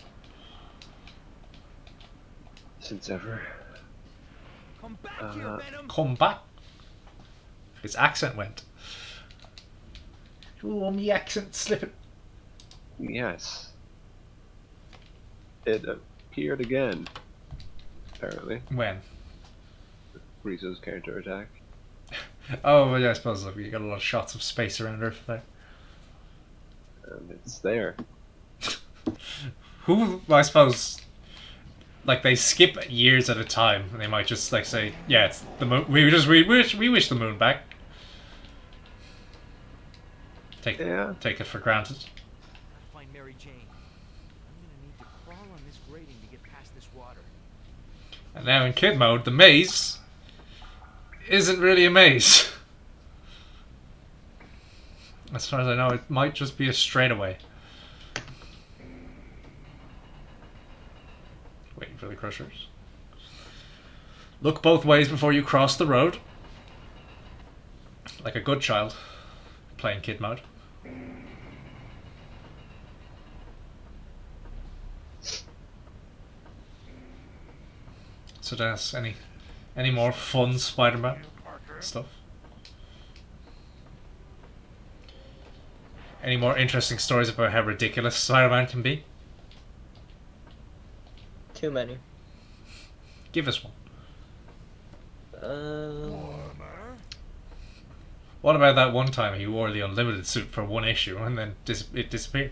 Since ever. Come back here, Venom! Come back. His accent went. Oh, me accent slipping. Yes. It appeared again. Apparently. When? Rizzo's counterattack. Oh, well, yeah, I suppose like, you got a lot of shots of space around Earth there. And it's there. Who, I suppose, like they skip years at a time, and they might just like say, "Yeah, it's the moon. We wish the moon back." Take it for granted. Gotta find Mary Jane. I'm gonna need to crawl on this grating to get past this water. And now in kid mode, the maze isn't really a maze. As far as I know, it might just be a straightaway. Waiting for the crushers. Look both ways before you cross the road. Like a good child playing kid mode. So Dennis, any more fun Spider-Man stuff? Any more interesting stories about how ridiculous Spider-Man can be? Too many. Give us one. What about that one time he wore the unlimited suit for one issue and then it disappeared?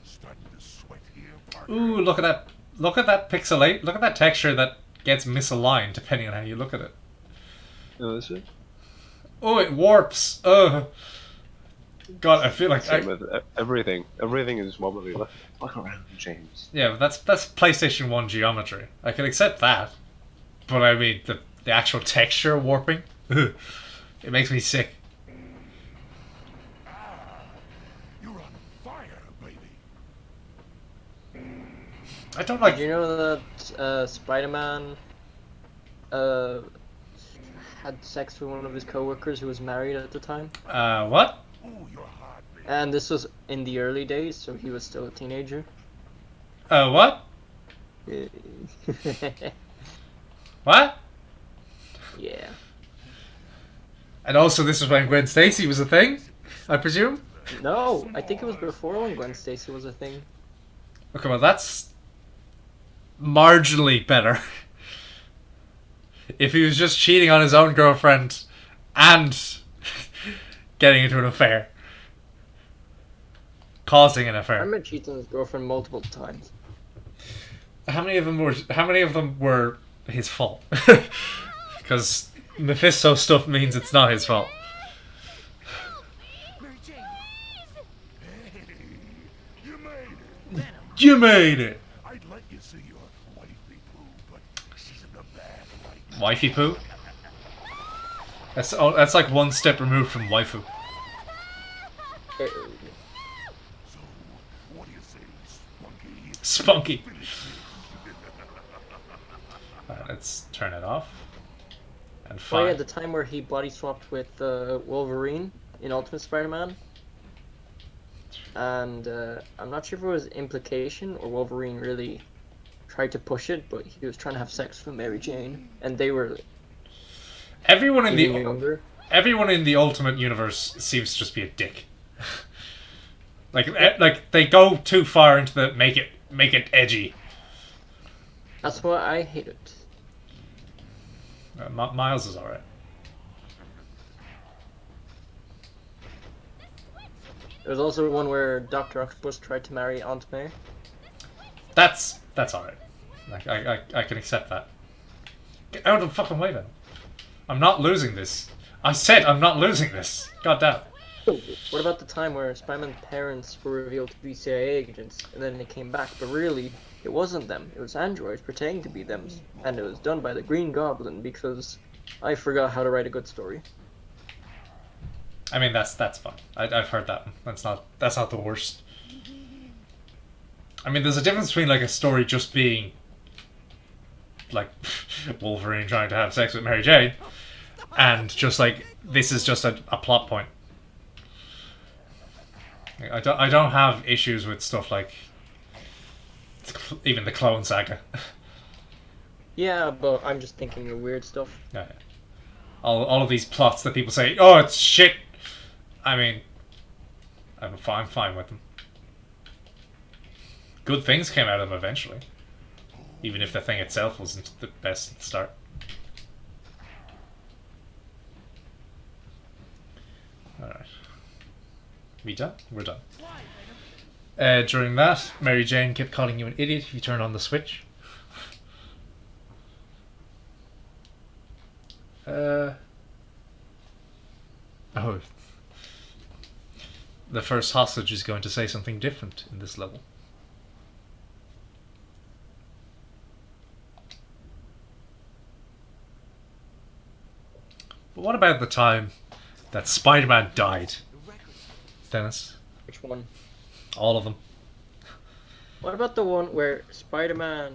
Starting to sweat here, partner. Ooh, look at that! Look at that pixelate! Look at that texture that gets misaligned depending on how you look at it. Oh, is it? Oh, it warps! Ugh. God, I feel like Same with everything. Everything is wobbly. Look around, James. yeah, but that's PlayStation 1 geometry. I can accept that, but I mean the actual texture warping, it makes me sick. You're on fire, baby. I don't like. Did you know that Spider-Man had sex with one of his co-workers who was married at the time? What? Ooh, you're hot, baby. And this was in the early days, so he was still a teenager. What? What? Yeah. And also, this was when Gwen Stacy was a thing, I presume. No, I think it was before when Gwen Stacy was a thing. Okay, well that's marginally better. If he was just cheating on his own girlfriend and getting into an affair, causing an I affair. remember cheating on his girlfriend multiple times. How many of them were his fault? Because Mephisto stuff means it's not his fault. Mary Jane! Hey, you made it. You made it. I'd let you see your wifey poo, but she's in the bad light. Wifey poo? That's like one step removed from waifu. So, what do you say, Spunky? Spunky. Alright, let's turn it off. And Oh yeah, fire. the time where he body swapped with Wolverine in Ultimate Spider-Man. And I'm not sure if it was implication or Wolverine really tried to push it, but he was trying to have sex with Mary Jane, and they were Everyone in even the younger. everyone in the Ultimate Universe seems to just be a dick. like they go too far into the make it edgy. That's why I hate it. Miles is alright. There was also one where Dr. Octopus tried to marry Aunt May. That's alright. Like I can accept that. Get out of the fucking way then. I'm not losing this. I said I'm not losing this. God damn. What about the time where Spider-Man's parents were revealed to be CIA agents, and then they came back, but really, it wasn't them. It was androids pretending to be them, and it was done by the Green Goblin because I forgot how to write a good story. I mean, that's fun. I've heard that one. That's not the worst. I mean, there's a difference between like a story just being like Wolverine trying to have sex with Mary Jane, and just like this is just a plot point. I don't have issues with stuff like even the Clone Saga. Yeah, but I'm just thinking of weird stuff. Yeah. All of these plots that people say, oh, it's shit. I mean, I'm fine with them. Good things came out of them eventually, even if the thing itself wasn't the best at the start. Alright. We done? We're done. During that, Mary Jane kept calling you an idiot if you turn on the switch. Oh. The first hostage is going to say something different in this level. But what about the time that Spider-Man died? Dennis? Which one? All of them. What about the one where Spider-Man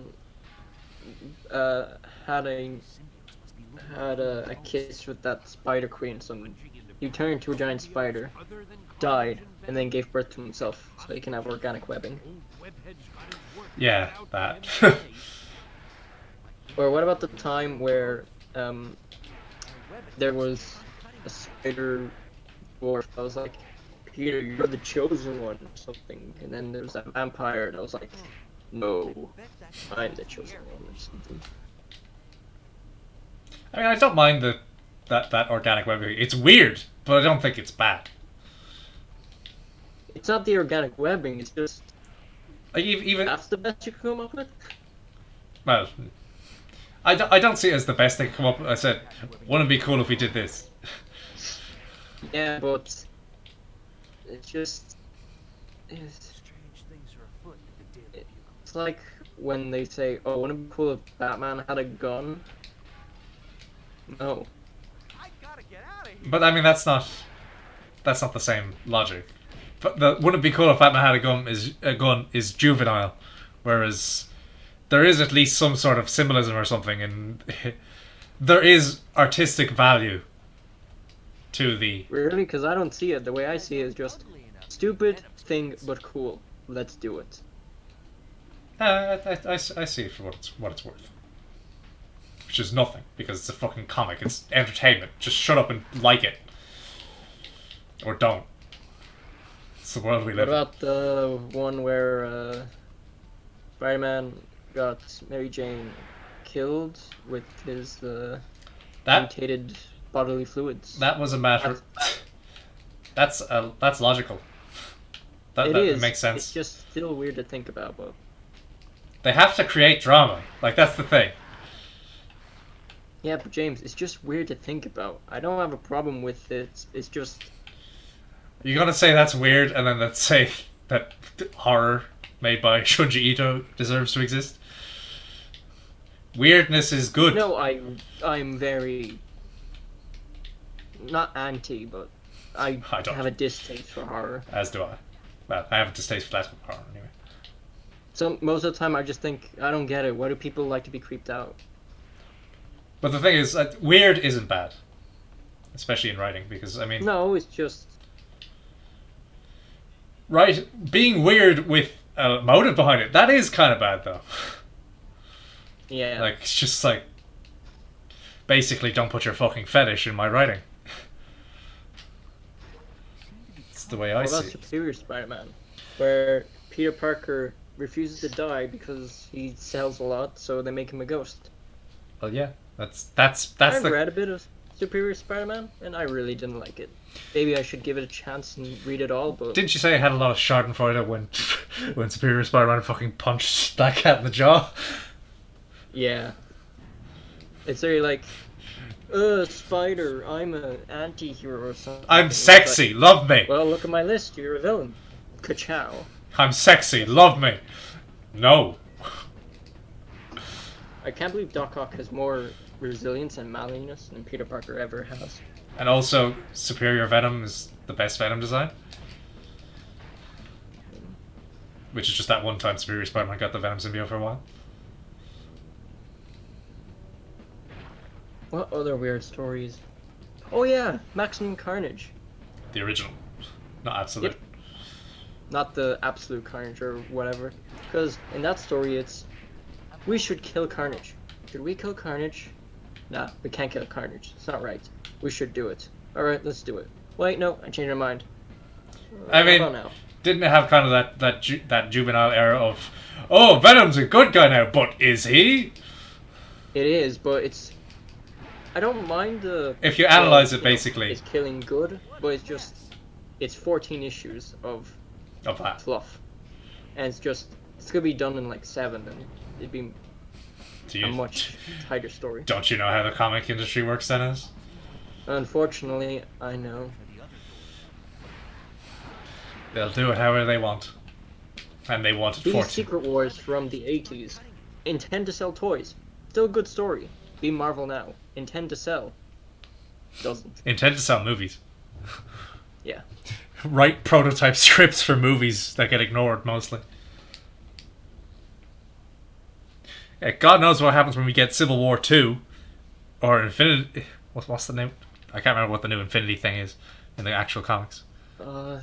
had a kiss with that Spider Queen? He turned into a giant spider, died, and then gave birth to himself, so he can have organic webbing. Yeah, that. Or what about the time where there was a spider dwarf that was like, Peter, you're the chosen one, or something, and then there was that vampire that was like, no, I'm the chosen one, or something. I mean, I don't mind that organic webbing. It's weird, but I don't think it's bad. It's not the organic webbing, it's just... Like, even that's the best you can come up with? Well, I don't see it as the best they come up with. I said, wouldn't it be cool if we did this? Yeah, but... It's just... It's like when they say, oh, wouldn't it be cool if Batman had a gun? No. But I mean, that's not the same logic. But wouldn't it be cool if Batman had a gun is juvenile, whereas there is at least some sort of symbolism or something, and there is artistic value to the... Really? Because I don't see it. The way I see it is just stupid thing, but cool. Let's do it. I see it for what it's worth. Which is nothing, because it's a fucking comic. It's entertainment. Just shut up and like it. Or don't. It's the world we live in. What about the one where Spider-Man got Mary Jane killed with his mutated bodily fluids? That was a matter... That's logical. That makes sense. It's just still weird to think about, but... They have to create drama. Like, that's the thing. Yeah, but James, it's just weird to think about. I don't have a problem with it. It's just... You're gonna say that's weird, and then let's say that horror made by Shunji Ito deserves to exist? Weirdness is good. No, I'm very... Not anti, but I don't have a distaste for horror. As do I. Well, I have a distaste for that horror, anyway. So, most of the time I just think, I don't get it. Why do people like to be creeped out? But the thing is, weird isn't bad. Especially in writing, because, I mean... No, it's just... Right, being weird with a motive behind it, that is kind of bad, though. Yeah. Like, it's just like... Basically, don't put your fucking fetish in my writing. It's the way I see it. What about Superior Spider-Man? Where Peter Parker refuses to die because he sells a lot, so they make him a ghost. Well, yeah. That's I've read a bit of Superior Spider-Man, and I really didn't like it. Maybe I should give it a chance and read it all, but... Didn't you say it had a lot of schadenfreude when Superior Spider-Man fucking punched that cat in the jaw? Yeah. It's very like... Spider, I'm an anti-hero or something. I'm sexy, love me. Well, look at my list, you're a villain. Ka-chow. I'm sexy, love me. No. I can't believe Doc Ock has more resilience and manliness than Peter Parker ever has. And also, Superior Venom is the best Venom design. Which is just that one time Superior Spider-Man got the Venom symbiote for a while. What other weird stories? Oh yeah, Maximum Carnage. The original. Not Absolute. Yep. Not the Absolute Carnage or whatever. Because in that story it's, we should kill Carnage. Should we kill Carnage? Nah, we can't kill Carnage. It's not right. We should do it. Alright, let's do it. Wait, no, I changed my mind. I mean, now? didn't it have kind of that juvenile era of, oh, Venom's a good guy now, but is he? It is, but it's... I don't mind the... If you analyze it, basically... It's killing good, but it's just... It's 14 issues of that. fluff. And it's just... It's gonna be done in like 7, and it'd be a much tighter story. Don't you know how the comic industry works, Dennis? Unfortunately, I know. They'll do it however they want. And they want it These 14. Secret Wars from the 80s intend to sell toys. Still a good story. Be Marvel now. Intend to sell. Doesn't. Intend to sell movies. Yeah. Write prototype scripts for movies that get ignored mostly. Yeah, God knows what happens when we get Civil War 2 or Infinity. What's the name? I can't remember what the new Infinity thing is in the actual comics. Uh.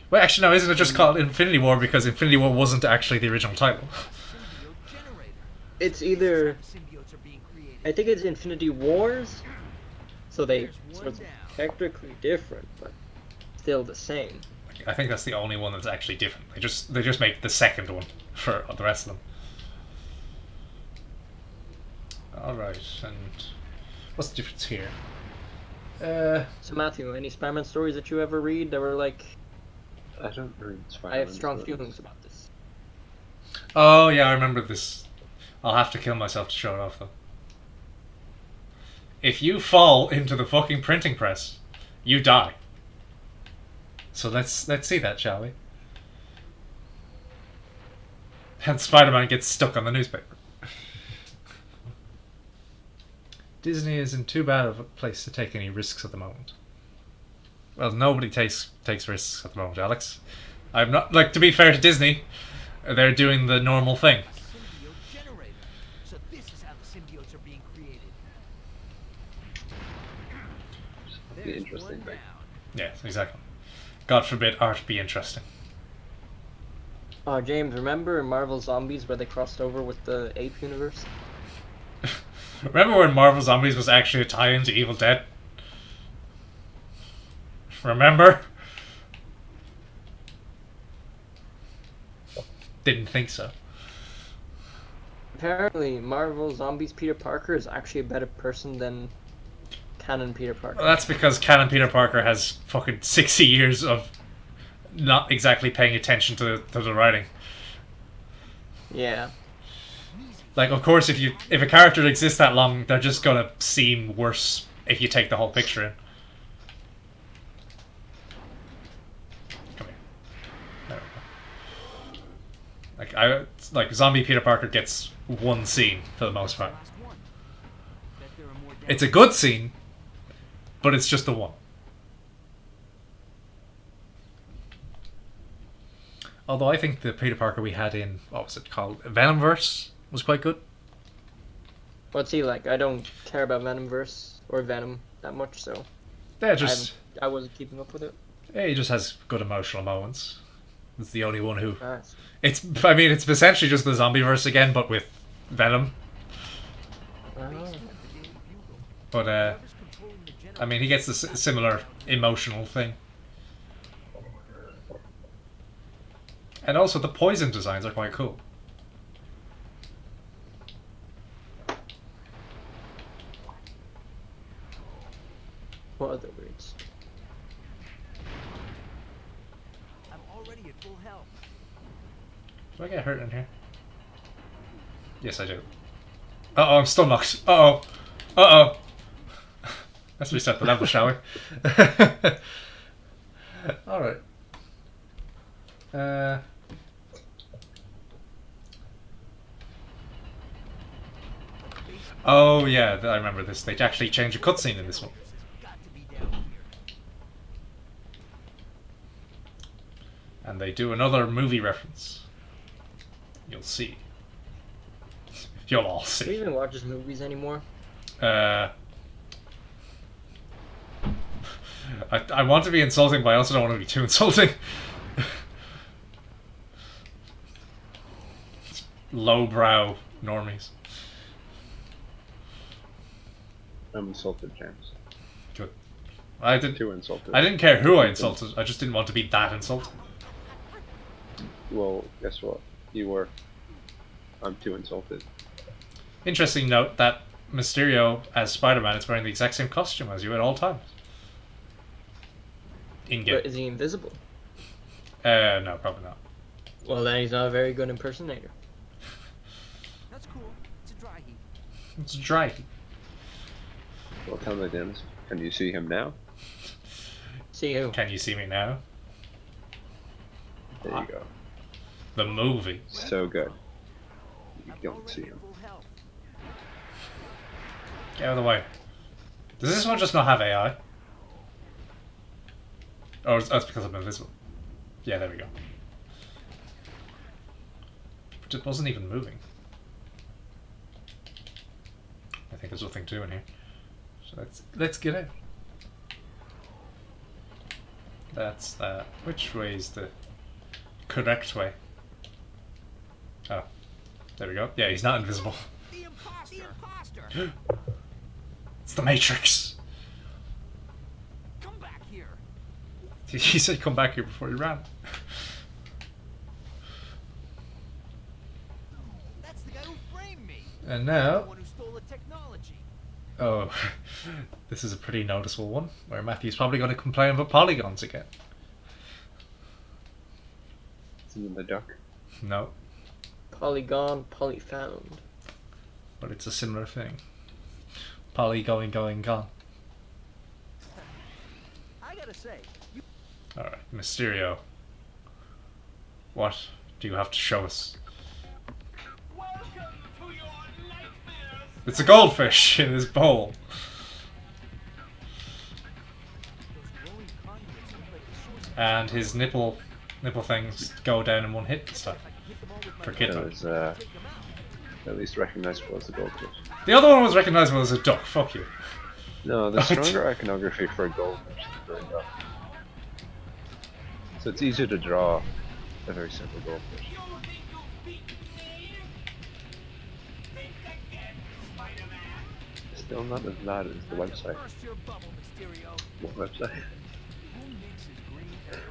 Well, actually, no, isn't it just called Infinity War because Infinity War wasn't actually the original title? It's either... I think it's Infinity Wars, so they sort of technically different, but still the same. I think that's the only one that's actually different. They just make the second one for the rest of them. Alright, and what's the difference here? So Matthew, any Spider-Man stories that you ever read that were like... I don't read Spider-Man I have strong stories. feelings about this. Oh yeah, I remember this. I'll have to kill myself to show it off though. If you fall into the fucking printing press, you die. So let's see that, shall we? And Spider-Man gets stuck on the newspaper. Disney is in too bad of a place to take any risks at the moment. Well, nobody takes risks at the moment, Alex. I'm not, like, to be fair to Disney, they're doing the normal thing. So this is how the symbiotes are being created. The interesting thing. Yes, exactly. God forbid art be interesting. James, remember in Marvel Zombies where they crossed over with the Ape Universe? Remember when Marvel Zombies was actually a tie-in to Evil Dead? Remember? Didn't think so. Apparently, Marvel Zombies Peter Parker is actually a better person than canon Peter Parker. Well, that's because canon Peter Parker has fucking 60 years of not exactly paying attention to the writing. Yeah. Like, of course, if a character exists that long, they're just gonna seem worse if you take the whole picture in. Come here. There we go. Like zombie Peter Parker gets one scene for the most part. It's a good scene, but it's just the one. Although I think the Peter Parker we had in, what was it called, Venomverse was quite good. What's he like? I don't care about Venomverse or Venom that much, so Yeah, just I wasn't keeping up with it. yeah, he just has good emotional moments. It's the only one who. Nice. It's essentially just the Zombieverse again, but with Venom. But I mean, he gets the similar emotional thing. And also, the poison designs are quite cool. What other words? I'm already at full health. Do I get hurt in here? Yes, I do. Uh-oh, I'm still knocked. Uh-oh. Uh-oh. Let's reset the level, shall we? Alright. Oh yeah, I remember this. They actually changed a cutscene in this one. And they do another movie reference. You'll see. You'll all Do see. you even watch his movies anymore? I want to be insulting, but I also don't want to be too insulting. Lowbrow normies. I'm insulted, James. Good. Too insulted. I didn't care who I insulted. I just didn't want to be that insulted. Well, guess what? You were. I'm too insulted. Interesting note that Mysterio, as Spider-Man, is wearing the exact same costume as you at all times. In-game. But is he invisible? No, probably not. Well, then he's not a very good impersonator. That's cool. It's a dry heat. It's dry. Well, tell me, Dennis. Can you see him now? See who? Can you see me now? There you go. The movie. So good. You don't see him. Get out of the way. Does this one just not have AI? Oh, that's because I'm invisible. Yeah, there we go. But it wasn't even moving. I think there's nothing to do in here. So let's get out. That's that. Which way is the correct way? Oh, there we go. Yeah, he's not invisible. The imposter! The imposter! It's the Matrix. Come back here! He said come back here before he ran. That's the guy who framed me! And The now... one who stole the technology. Oh, this is a pretty noticeable one, where Matthew's probably going to complain about polygons again. It's in the duck. No, Polygon, polyfound. but it's a similar thing. Poly going, gone. I gotta say, you Alright, Mysterio. What do you have to show us? It's a goldfish in his bowl. And his nipple things go down in one hit and stuff. For That Kidman. was at least recognizable as a goldfish. The other one was recognizable as a duck, fuck you. No, the stronger iconography for a goldfish is for a duck. So it's easier to draw a very simple goldfish. Still not as bad as the website. burst your bubble, Mysterio. What website? Who mixes green and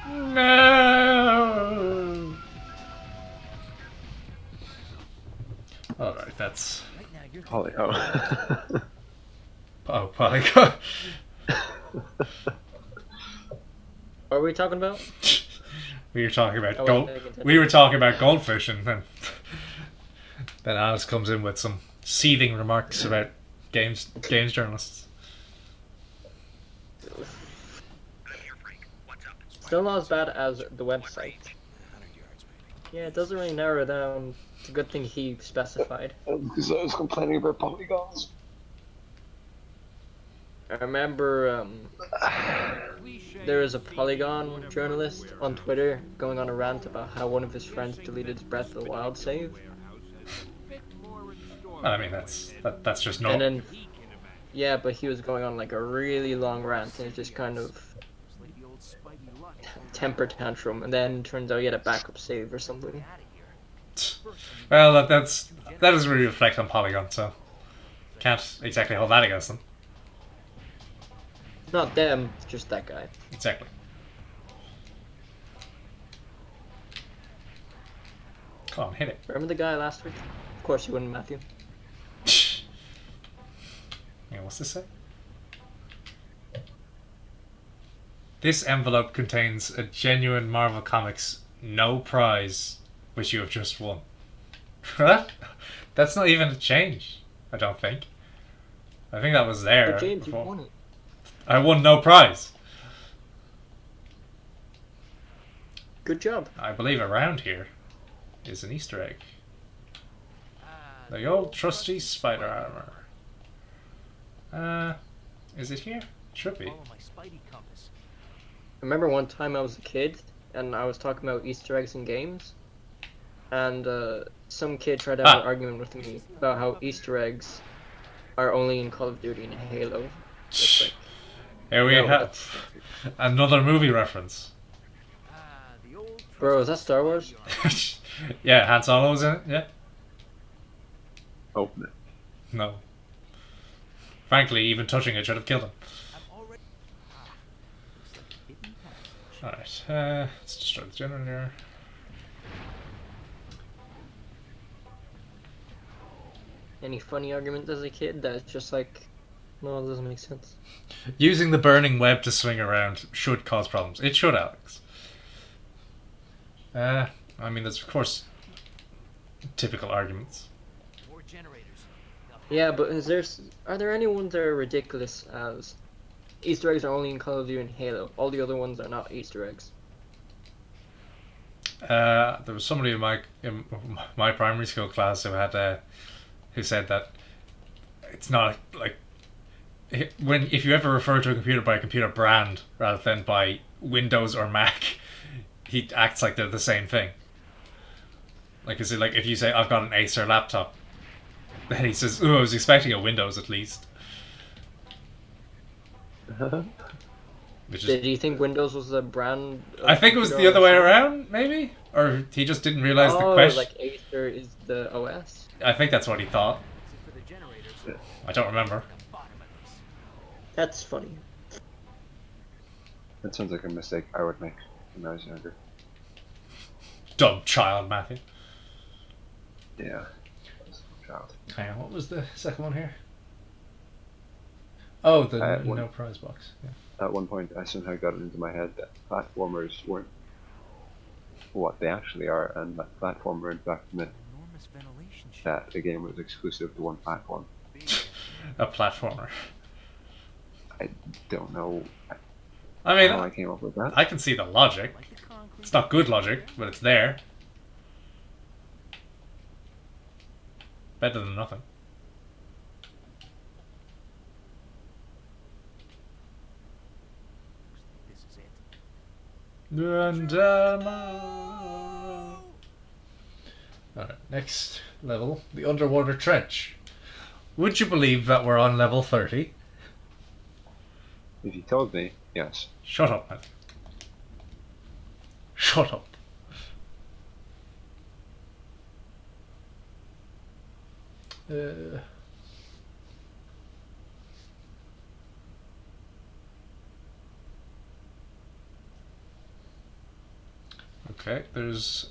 purple? No. Alright, that's... Right now, you're Holly. Oh. Oh, polygon. What are we talking about? We were talking about Oh, gold. wait, I can We were talking about goldfish, and then Alice comes in with some seething remarks about games journalists. Still not as bad as the website. Yeah, it doesn't really narrow it down. It's a good thing he specified. Because I was complaining about polygons. I remember there was a Polygon journalist on Twitter going on a rant about how one of his friends deleted his Breath of the Wild save. I mean, that's just And normal. then, yeah, but he was going on like a really long rant and it's just kind of like the old Spidey luck. temper tantrum, and then turns out he had a backup save or something. Out of here. Well, that doesn't really reflect on Polygon, so can't exactly hold that against them. Not them, just that guy. Exactly. Come on, hit it. Remember the guy last week? Of course you wouldn't, Matthew. Yeah, what's this say? This envelope contains a genuine Marvel Comics no prize, which you have just won. What? That's not even a change. I don't think. I think that was there But James, before. you won it. I won no prize. Good job. I believe around here is an Easter egg. Ah, The old trusty spider armor. Is it here? Should be. Follow my Spidey compass. I remember one time I was a kid and I was talking about Easter eggs in games, and some kid tried to have an argument with me about how Easter eggs are only in Call of Duty and Halo. It's like, Here we no, have another movie reference. Ah, the old bro, is that Star Wars? Yeah, Han Solo's in it. Yeah. Open it. No. Frankly, even touching it should have killed him. I'm already. Ah, looks like a hidden passage. Alright, let's destroy the generator. Any funny argument as a kid that's just like, no, it doesn't make sense. Using the burning web to swing around should cause problems. It should, Alex. I mean, there's of course typical arguments. More generators. Yeah, but are there any ones that are ridiculous as Easter eggs are only in Call of Duty and Halo? All the other ones are not Easter eggs. There was somebody in my primary school class who said that it's not like if you ever refer to a computer by a computer brand rather than by Windows or Mac, he acts like they're the same thing. Like, is it like if you say I've got an Acer laptop, then he says, "Oh, I was expecting a Windows at least." Which is, Did you think Windows was a brand? I think it was the other way around, maybe, or he just didn't realize the question. Like Acer is the OS. I think that's what he thought. For the generators. I don't remember. The bottom of this. That's funny. That sounds like a mistake I would make when I was younger. Dumb child, Matthew. Yeah. I was a child. Hang on, what was the second one here? Oh, the one- no prize box. Yeah. At one point, I somehow got it into my head that platformers weren't what they actually are, and that platformer in fact meant Enormous ventilation shaft. that the game was exclusive to one platform. A platformer. I don't know I mean, how I came up with that. I can see the logic. Like the concrete. It's not good logic, but it's there. Better than nothing. This is it. Alright, next level. The underwater trench. Would you believe that we're on level 30? If you told me, yes. Shut up, man. Shut up. Okay, there's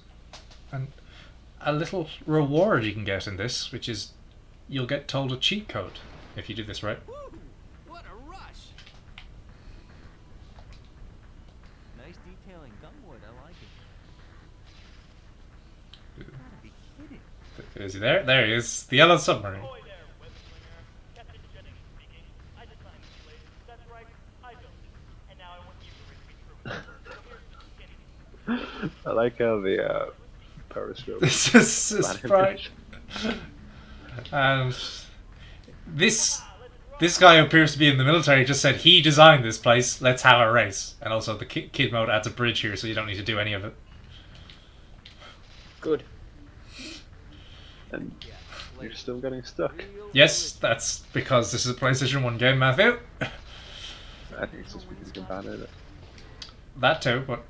a little reward you can get in this, which is you'll get told a cheat code if you do this right. Woo! What a rush! Nice detailing gunwood. I like it. You gotta be kidding. Is he there? There he is. The yellow submarine. Ahoy there, web slinger. Captain Jennings speaking. I designed this place. That's right, I built it. And now I want you to bring me through. So here's the beginning. I like how the periscope. This is a Planet sprite. And this guy who appears to be in the military just said he designed this place. Let's have a race. And also the kid mode adds a bridge here, so you don't need to do any of it. Good. And you're still getting stuck. Yes, that's because this is a PlayStation 1 game, Matthew. I think it's just because you're bad at it. That too, but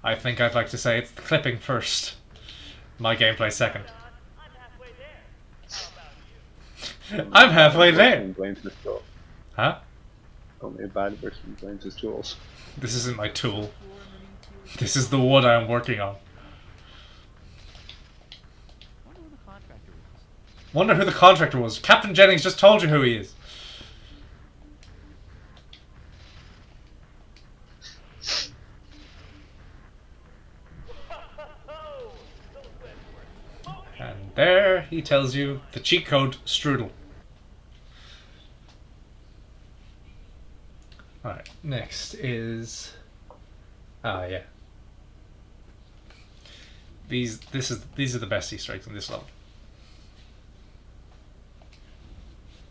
I think I'd like to say it's the clipping first, my gameplay second. I'm halfway there. How about you? I'm halfway there. Person blames his tool. Huh? Only a bad person blames his tools. This isn't my tool. This is the wood I am working on. Wonder who the contractor is. Wonder who the contractor was. Captain Jennings just told you who he is. And There, he tells you the cheat code strudel. Alright, next is... Ah, yeah. These are the best Easter eggs in this level.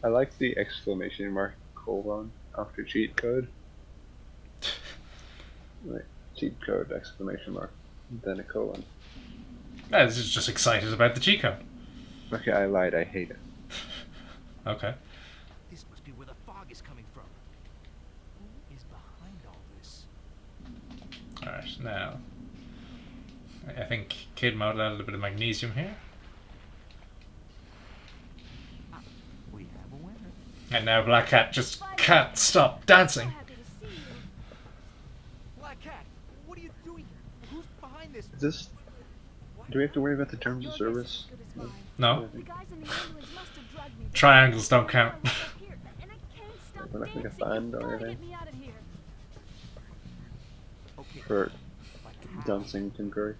I like the exclamation mark colon after cheat code. Like, cheat code, exclamation mark, then a colon. Yeah, this is just excited about the cheat code. Okay, I lied, I hate it. Okay. This must be where the fog is coming from. Who is behind all this? Alright, now... I think Kid Mode added a bit of magnesium here. We have a winner. And now Black Cat just can't stop dancing. Happy to see you. Black Cat, what are you doing here? Who's behind this? Is this... Do we have to worry about the terms Your of guess is service? as good as mine. No? The guys in the ambulance must have drugged me. Triangles don't count. And I can't stop We're not gonna get dancing. banned You've or gotta anything? get me out of here. Okay. For dancing Tim Curry?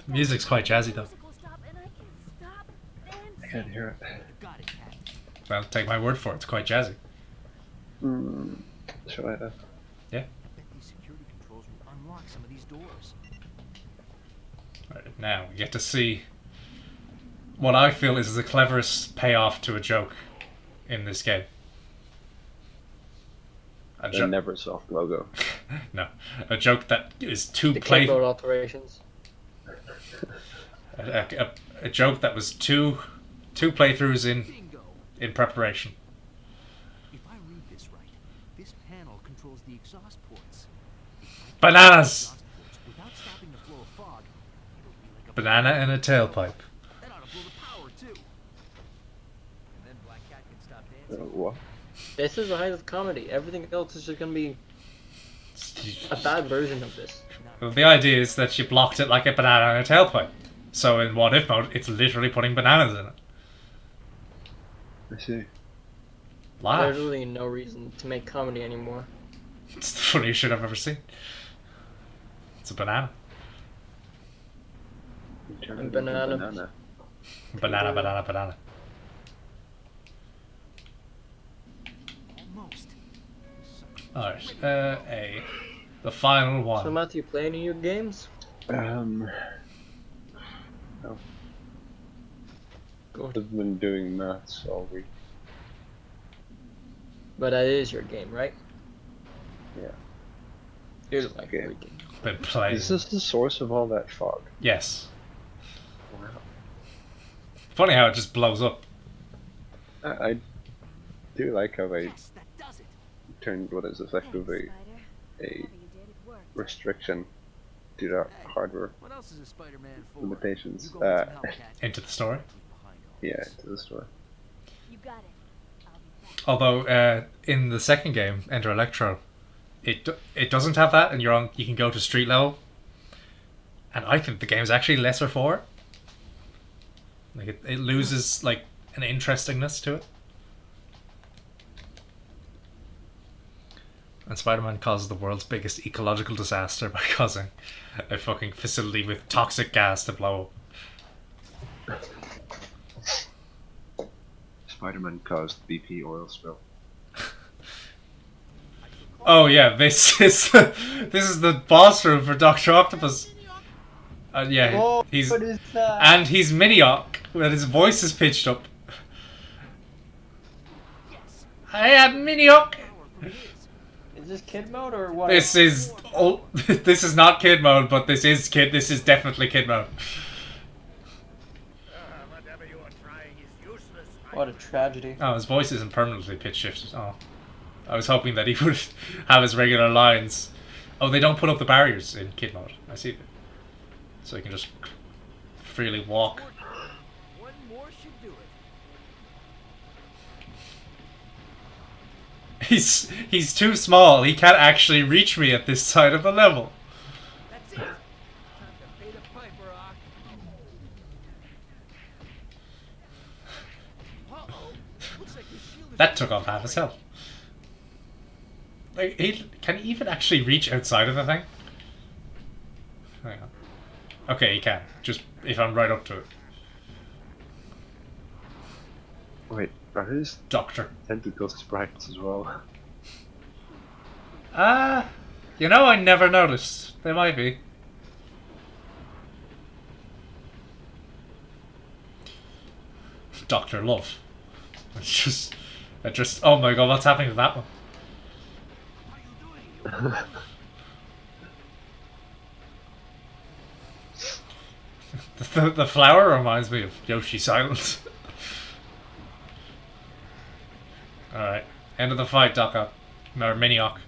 Music's quite jazzy though. I can't hear it. You got it, Cat. Well, take my word for it, it's quite jazzy. Should I have? Yeah. I bet these security controls will unlock some of these doors. Right, now we get to see what I feel is the cleverest payoff to a joke in this game. A The joke. Neversoft logo. No, a joke that is two The play. keyboard alterations. A joke that was two playthroughs Bingo. in preparation. If I read this right, this panel controls the exhaust ports. Bananas! Exhaust ports without stopping the flow of fog. It'll be like a Banana in a tailpipe. That ought to blow the power too. And then Black Cat can stop dancing. What? This is the height of comedy. Everything else is just gonna be a bad version of this. Well, the idea is that you blocked it like a banana in a tailpipe. So in what if mode, it's literally putting bananas in it. I see. Laugh. There's really no reason to make comedy anymore. It's the funniest shit I've ever seen. It's a banana. You turn And it into banana. Banana, banana, banana. Almost. Alright, A. The final one. So Matthew, play any of your games? No. Good. I've been doing maths all week. But that is your game, right? Yeah. You're like Okay. your game. Been playing. Is this the source of all that fog? Yes. Wow. Funny how it just blows up. I do like how they Yes, that does it. turned what is effectively a Whatever you did, it worked. restriction to the hardware What else is a Spider-Man for? limitations. You go get some help, Cat. Into the story. Behind all Yeah, this. to the store. You got it. I'll be back. Although in the second game, Enter Electro, it doesn't have that, and you can go to street level. And I think the game's actually lesser for it. Like it loses like an interestingness to it. And Spider-Man causes the world's biggest ecological disaster by causing a fucking facility with toxic gas to blow up. Spider-Man caused BP oil spill. Oh yeah, this is the boss room for Dr. Octopus. Yeah, he's What is that? and he's Minioc, but his voice is pitched up. I am Minioc. Is this kid mode or what? This is this is not kid mode, but this is definitely kid mode. Whatever you are trying is useless. What a tragedy. Oh, his voice isn't permanently pitch shifted. Oh, I was hoping that he would have his regular lines. Oh, they don't put up the barriers in kid mode. I see. So he can just freely walk. One more should do it. He's too small. He can't actually reach me at this side of the level. That's it. Time to pay the piper, Ock. Uh-oh. Looks like his shield is That took off half his health. Like, can he even actually reach outside of the thing? Hang on. Okay, he can. Just if I'm right up to it. Wait, are his Doctor. tentacle sprites as well? You know, I never noticed. They might be. Dr. Love. It's just, oh my god, what's happening to that one? The flower reminds me of Yoshi's Island. Alright, end of the fight, Doc-Ock. Or Mini-Ock.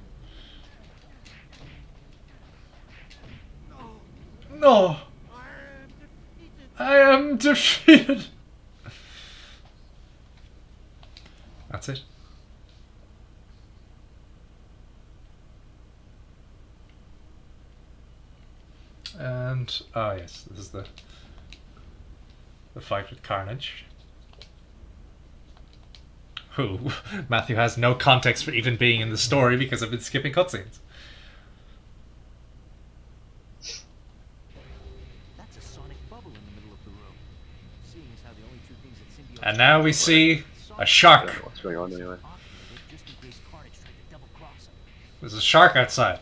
No! I am defeated! That's it. And, oh yes, this is the fight with Carnage. Who, Matthew has no context for even being in the story because I've been skipping cutscenes. That's a sonic bubble in the middle of the room. Seeing as how the only two things that symbiotes And now we see a I don't know shark. what's going on anyway. just in case Carnage tried to double cross him. There's a shark outside.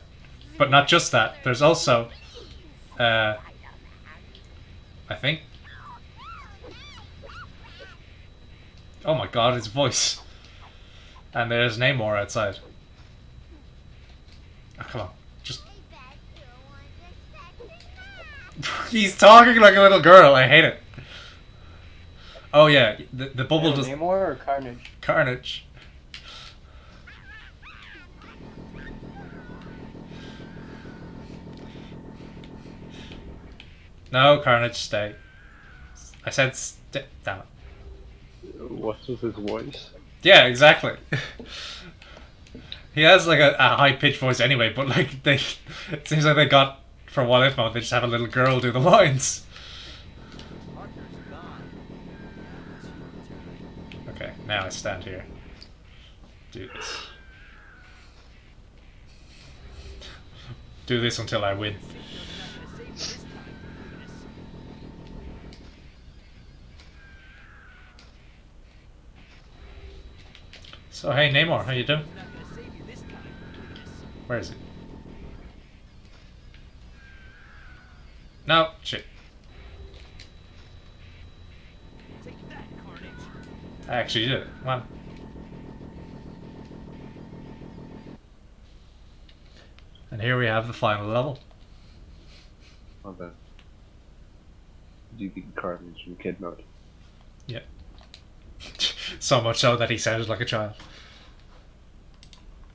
But not just that, there's also, I think. Oh my god, his voice. And there's Namor outside. Oh, come on. Just. He's talking like a little girl, I hate it. Oh yeah, the bubble does. Namor or Carnage? Carnage. No, Carnage, stay. I said stay. Damn it. What's with his voice? Yeah, exactly. He has like a high pitched voice anyway, but like it seems like they got for What If mode. They just have a little girl do the lines. Okay, now I stand here. Do this. Do this until I win. So hey Namor, how you doing? Where is it? No, shit. I actually did it. Come on. And here we have the final level. Oh, the DB Carnage in kid mode. Yeah. So much so that he sounded like a child.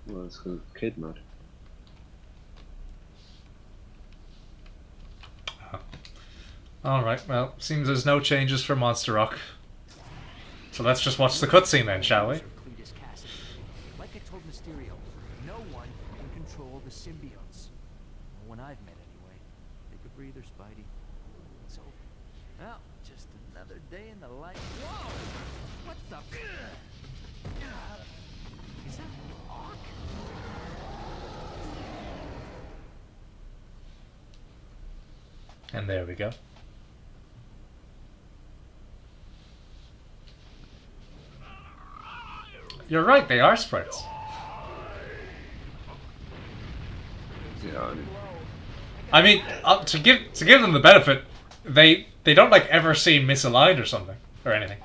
Well, it's called kid mode. Alright, well, seems there's no changes for Monster Rock. So let's just watch the cutscene then, shall we? Like I told Mysterio, no one can control the symbiotes. No one I've met anyway. Take a breather, Spidey. It's over. Well, just another day in the life. Whoa! What the? Is that Hawk? And there we go. You're right, they are sprites. Yeah, I mean, to give them the benefit, they don't like ever seem misaligned or something or anything.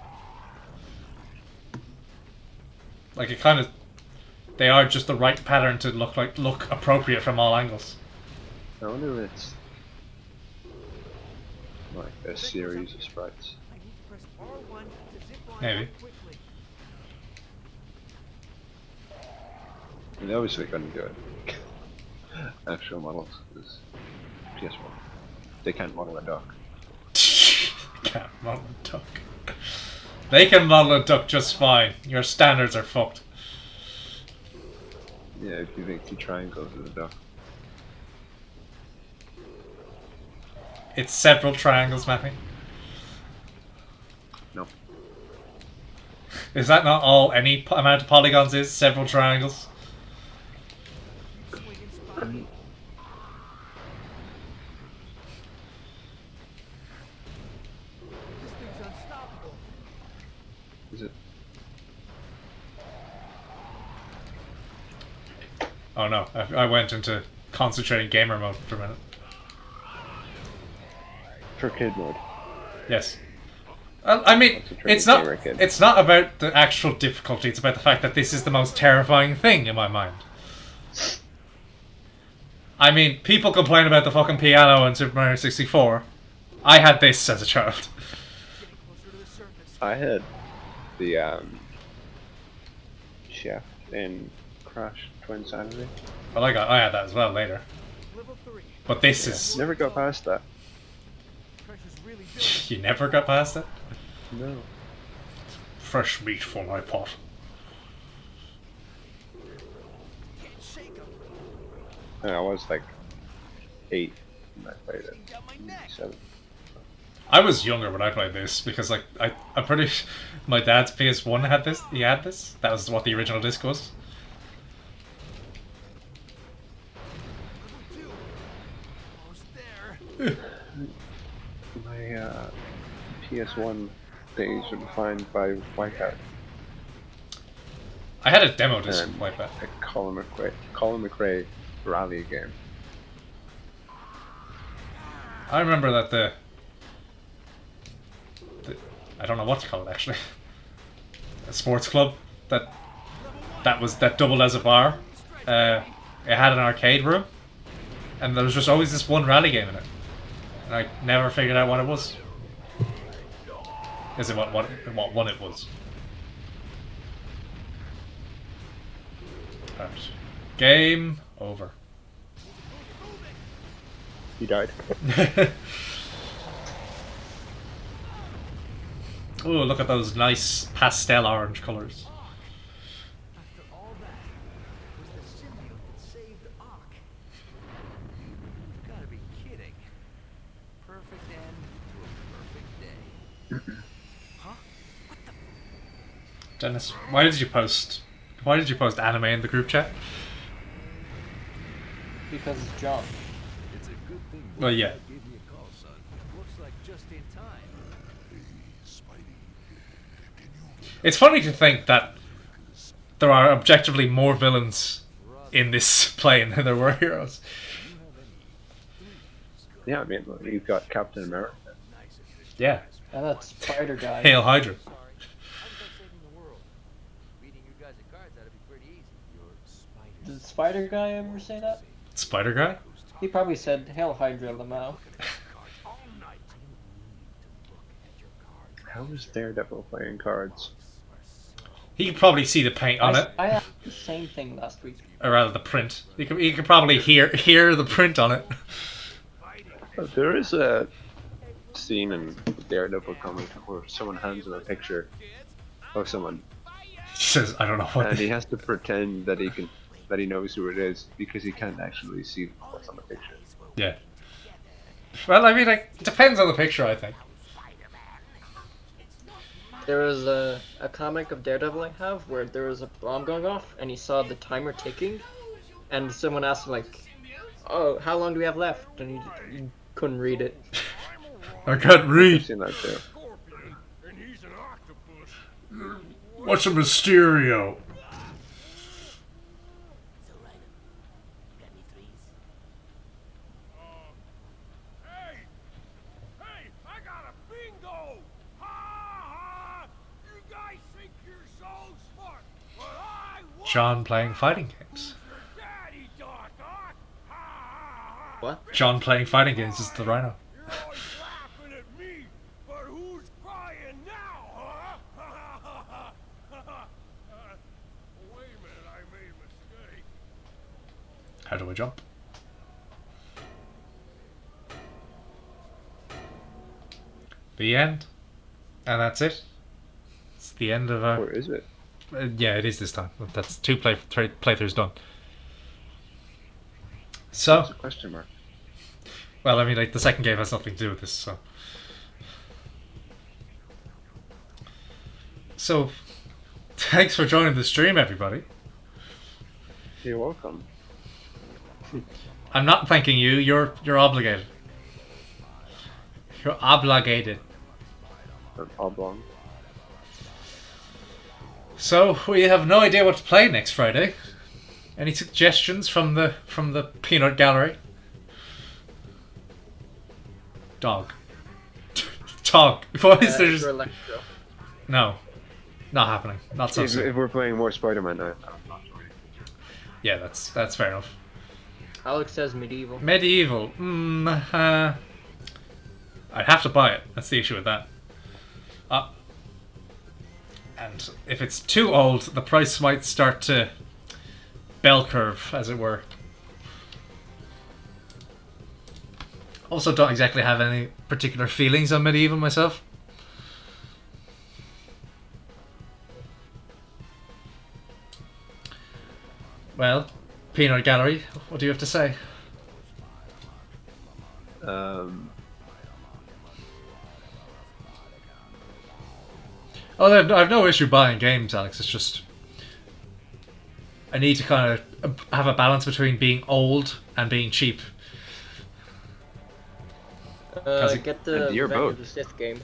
Like it kind of, they are just the right pattern to look appropriate from all angles. I wonder if it's like a series of sprites. Maybe. And they obviously couldn't do it. Actual models, because PS1. They can't model a duck. Can't model a duck. They can model a duck just fine. Your standards are fucked. Yeah, if you make two triangles with a duck. It's several triangles, Matthew. No. Is that not all any amount of polygons is? Several triangles? Oh no, I went into concentrating gamer mode for a minute. For kid mode. Yes. I mean, it's not. gamer kid. It's not about the actual difficulty. It's about the fact that this is the most terrifying thing in my mind. I mean, people complain about the fucking piano in Super Mario 64. I had this as a child. I had the chef in Crash Twin Sanity. Well, I had that as well later. But this is. Never got past that. You never got past it? No. Fresh meat for my pot. I was like 8 when I played it. 7. I was younger when I played this because like I'm pretty my dad's PS1 had this. He had this. That was what the original disc was. My PS1 days were defined by Wipeout. I had a demo disc And like that. a Colin McRae rally game. I remember that the I don't know what to call it actually. A sports club that doubled as a bar. It had an arcade room, and there was just always this one rally game in it, and I never figured out what it was. Is it what one it was? Right. Game over. He died. Oh, look at those nice pastel orange colors. After all that, it was the symbiote that saved Ock. You've got to be kidding. Perfect end to a perfect day. Huh? What the? Dennis, why did you post anime in the group chat? Because it's John. It's a good thing. Well, yeah. Gave me a call, son. Looks like just in time. It's funny to think that there are objectively more villains in this plane than there were heroes. Yeah, I mean, look, you've got Captain America. Yeah. And that spider guy. Hail Hydra. Sorry. How was I saving the world? Beating you guys at cards, that'd be pretty easy. Your spiders. Did the spider guy ever say that? Spider guy? He probably said, "Hail Hydra, Lamau." How is Daredevil playing cards? He could probably see the paint on it, I had the same thing last week. or rather the print. He could probably hear the print on it. There is a scene in Daredevil comic where someone hands him a picture of someone, He says, "I don't know what." and he has to pretend that he knows who it is because he can't actually see what's on the picture. Yeah. Well, I mean, like, it depends on the picture, I think. There was a comic of Daredevil I have where there was a bomb going off and he saw the timer ticking, and someone asked him like, "Oh, how long do we have left?" And he couldn't read it. I can't I've read. seen that too. And he's an octopus. What's a Mysterio? Hey! Hey! I got a bingo! Ha ha! You guys think you're so smart, but I was John playing fighting games. your daddy, Doc Ock! Ha ha ha! What? John playing fighting games is the Rhino. You're always laughing at me, but who's crying now, huh? Ha ha ha ha! Wait a minute, I made a mistake. How do I jump? The end. And that's it. It's the end of Or is it? yeah, it is this time. That's two playthroughs done. So, It's a question mark. well, I mean, like, the second game has nothing to do with this, so. So, thanks for joining the stream, everybody. You're welcome. I'm not thanking you. You're obligated. You're obligated. An oblong. So we have no idea what to play next Friday. Any suggestions from the peanut gallery? Dog. Dog. Why is there just... Electro. No. Not happening. Not so soon. If we're playing more Spider-Man, I'm not joining. Yeah, that's fair enough. Alex says medieval. Medieval. I'd have to buy it. That's the issue with that. And if it's too old, the price might start to bell curve, as it were. Also, don't exactly have any particular feelings on medieval myself. Well, Peanut Gallery, what do you have to say? Oh, I have no issue buying games, Alex. It's just I need to kind of have a balance between being old and being cheap. Get the you're Revenge of both. the Sith game.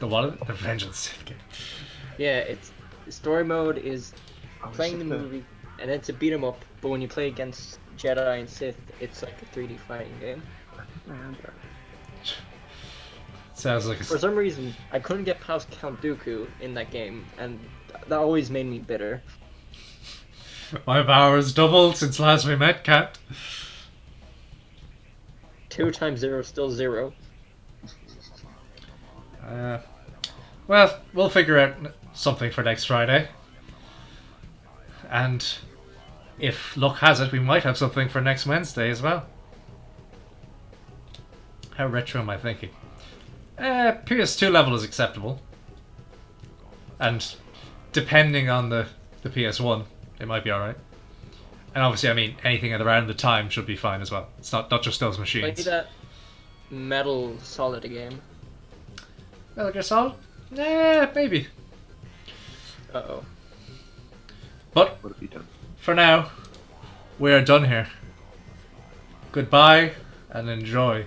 The what? The Revenge of the Sith game. Yeah, it's story mode is playing the Sith. movie, and it's a beat 'em up. But when you play against Jedi and Sith, it's like a 3D fighting game. Sounds like For a... some reason, I couldn't get past Count Dooku in that game, and that always made me bitter. My power has doubled since last we met, Cat. 2 times 0 is still 0. Well, we'll figure out something for next Friday. And if luck has it, we might have something for next Wednesday as well. How retro am I thinking? PS2 level is acceptable. And depending on the PS1, it might be alright. And obviously, I mean, anything at around the time should be fine as well. It's not just those Play machines. that Metal Solid game. Metal Gear Solid? Maybe. Uh-oh. But What have you done? for now, we are done here. Goodbye and enjoy.